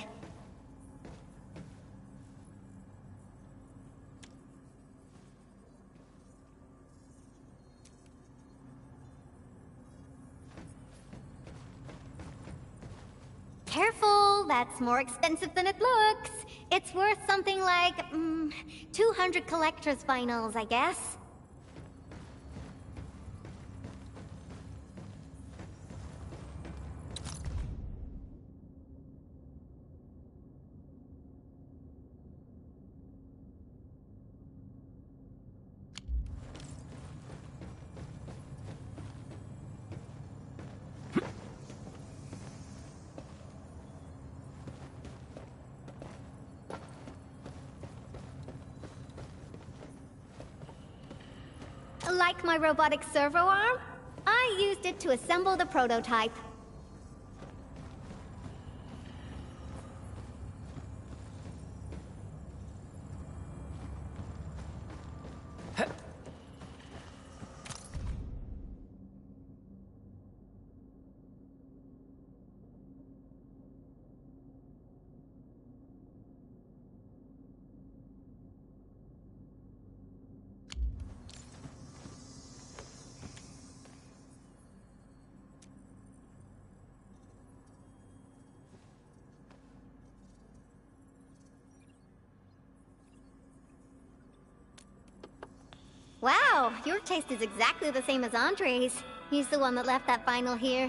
Careful, that's more expensive than it looks. It's worth something like, 200 collector's vinyls, I guess. Like my robotic servo arm, I used it to assemble the prototype. Wow, your taste is exactly the same as Andre's. He's the one that left that vinyl here.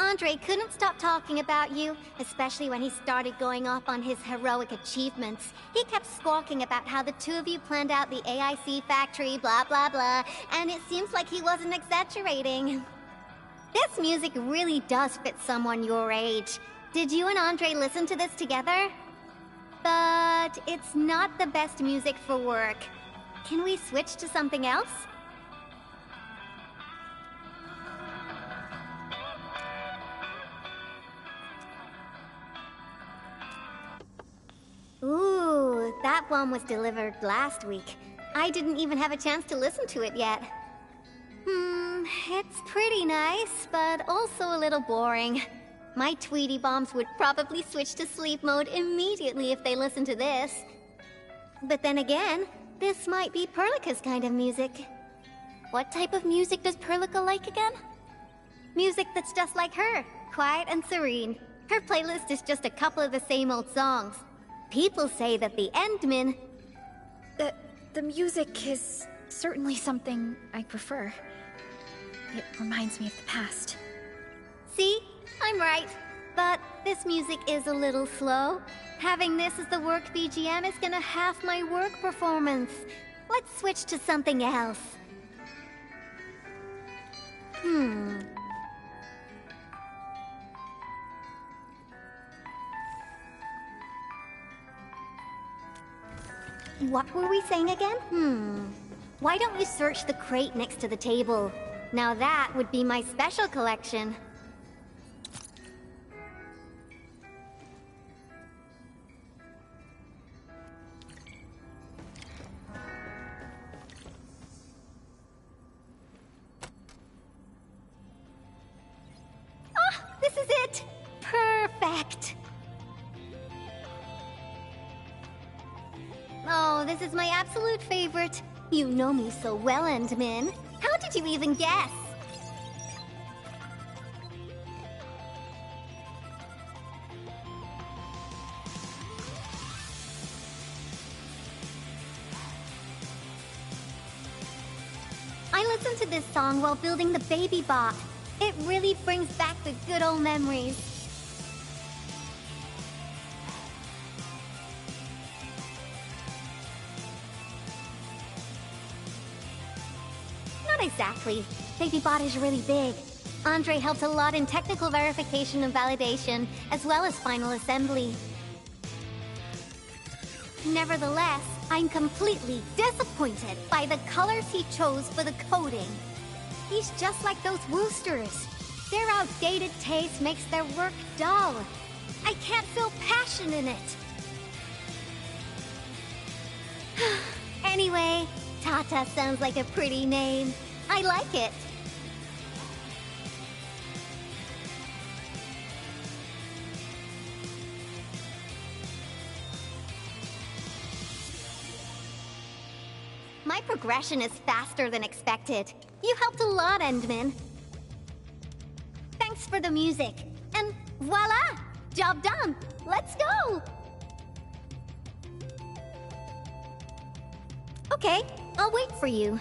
Andre couldn't stop talking about you, especially when he started going off on his heroic achievements. He kept squawking about how the two of you planned out the AIC factory, blah blah blah, and it seems like he wasn't exaggerating. This music really does fit someone your age. Did you and Andre listen to this together? But it's not the best music for work. Can we switch to something else? Ooh, that one was delivered last week. I didn't even have a chance to listen to it yet. It's pretty nice, but also a little boring. My Tweety Bombs would probably switch to sleep mode immediately if they listened to this. But then again, this might be Perlica's kind of music. What type of music does Perlica like again? Music that's just like her, quiet and serene. Her playlist is just a couple of the same old songs. People say that the Endmen... The music is certainly something I prefer. It reminds me of the past. See? I'm right. But this music is a little slow. Having this as the work BGM is gonna half my work performance. Let's switch to something else. What were we saying again? Why don't you search the crate next to the table? Now that would be my special collection. This is it! Perfect! Oh, this is my absolute favorite. You know me so well, Endmin. How did you even guess? I listened to this song while building the baby bot. It really brings back the good old memories. Not exactly. Baby bot is really big. Andre helped a lot in technical verification and validation, as well as final assembly. Nevertheless, I'm completely disappointed by the colors he chose for the coding. He's just like those Woosters. Their outdated taste makes their work dull. I can't feel passion in it. Anyway, Tata sounds like a pretty name. I like it. My progression is faster than expected. You helped a lot, Endman. Thanks for the music. And voila! Job done! Let's go! Okay, I'll wait for you.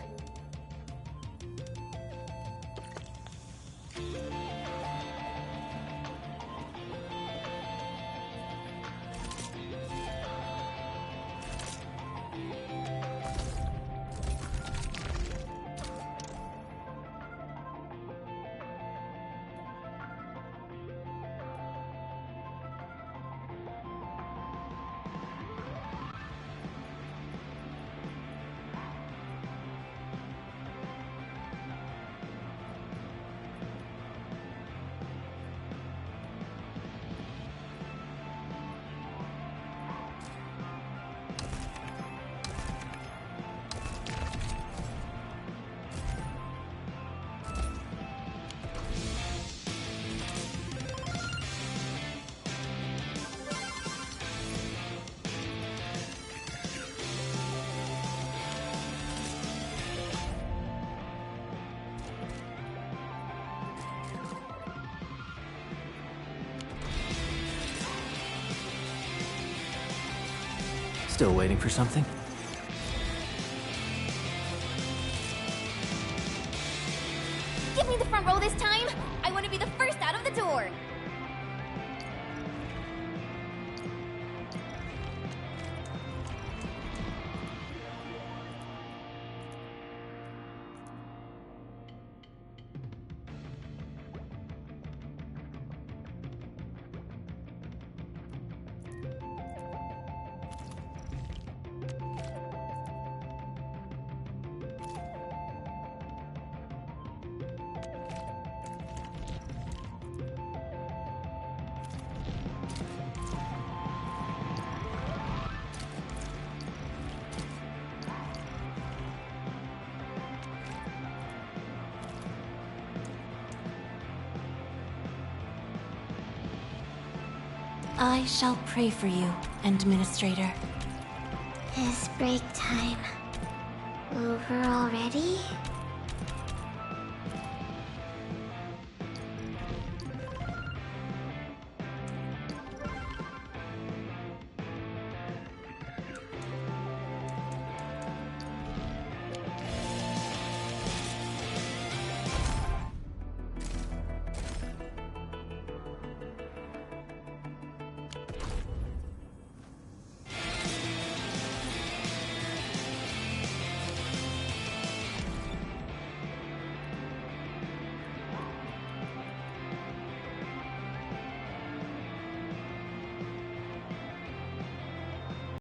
Still waiting for something? Give me the front row this time! I want to be the first out of the door! I shall pray for you, Administrator. Is break time over already?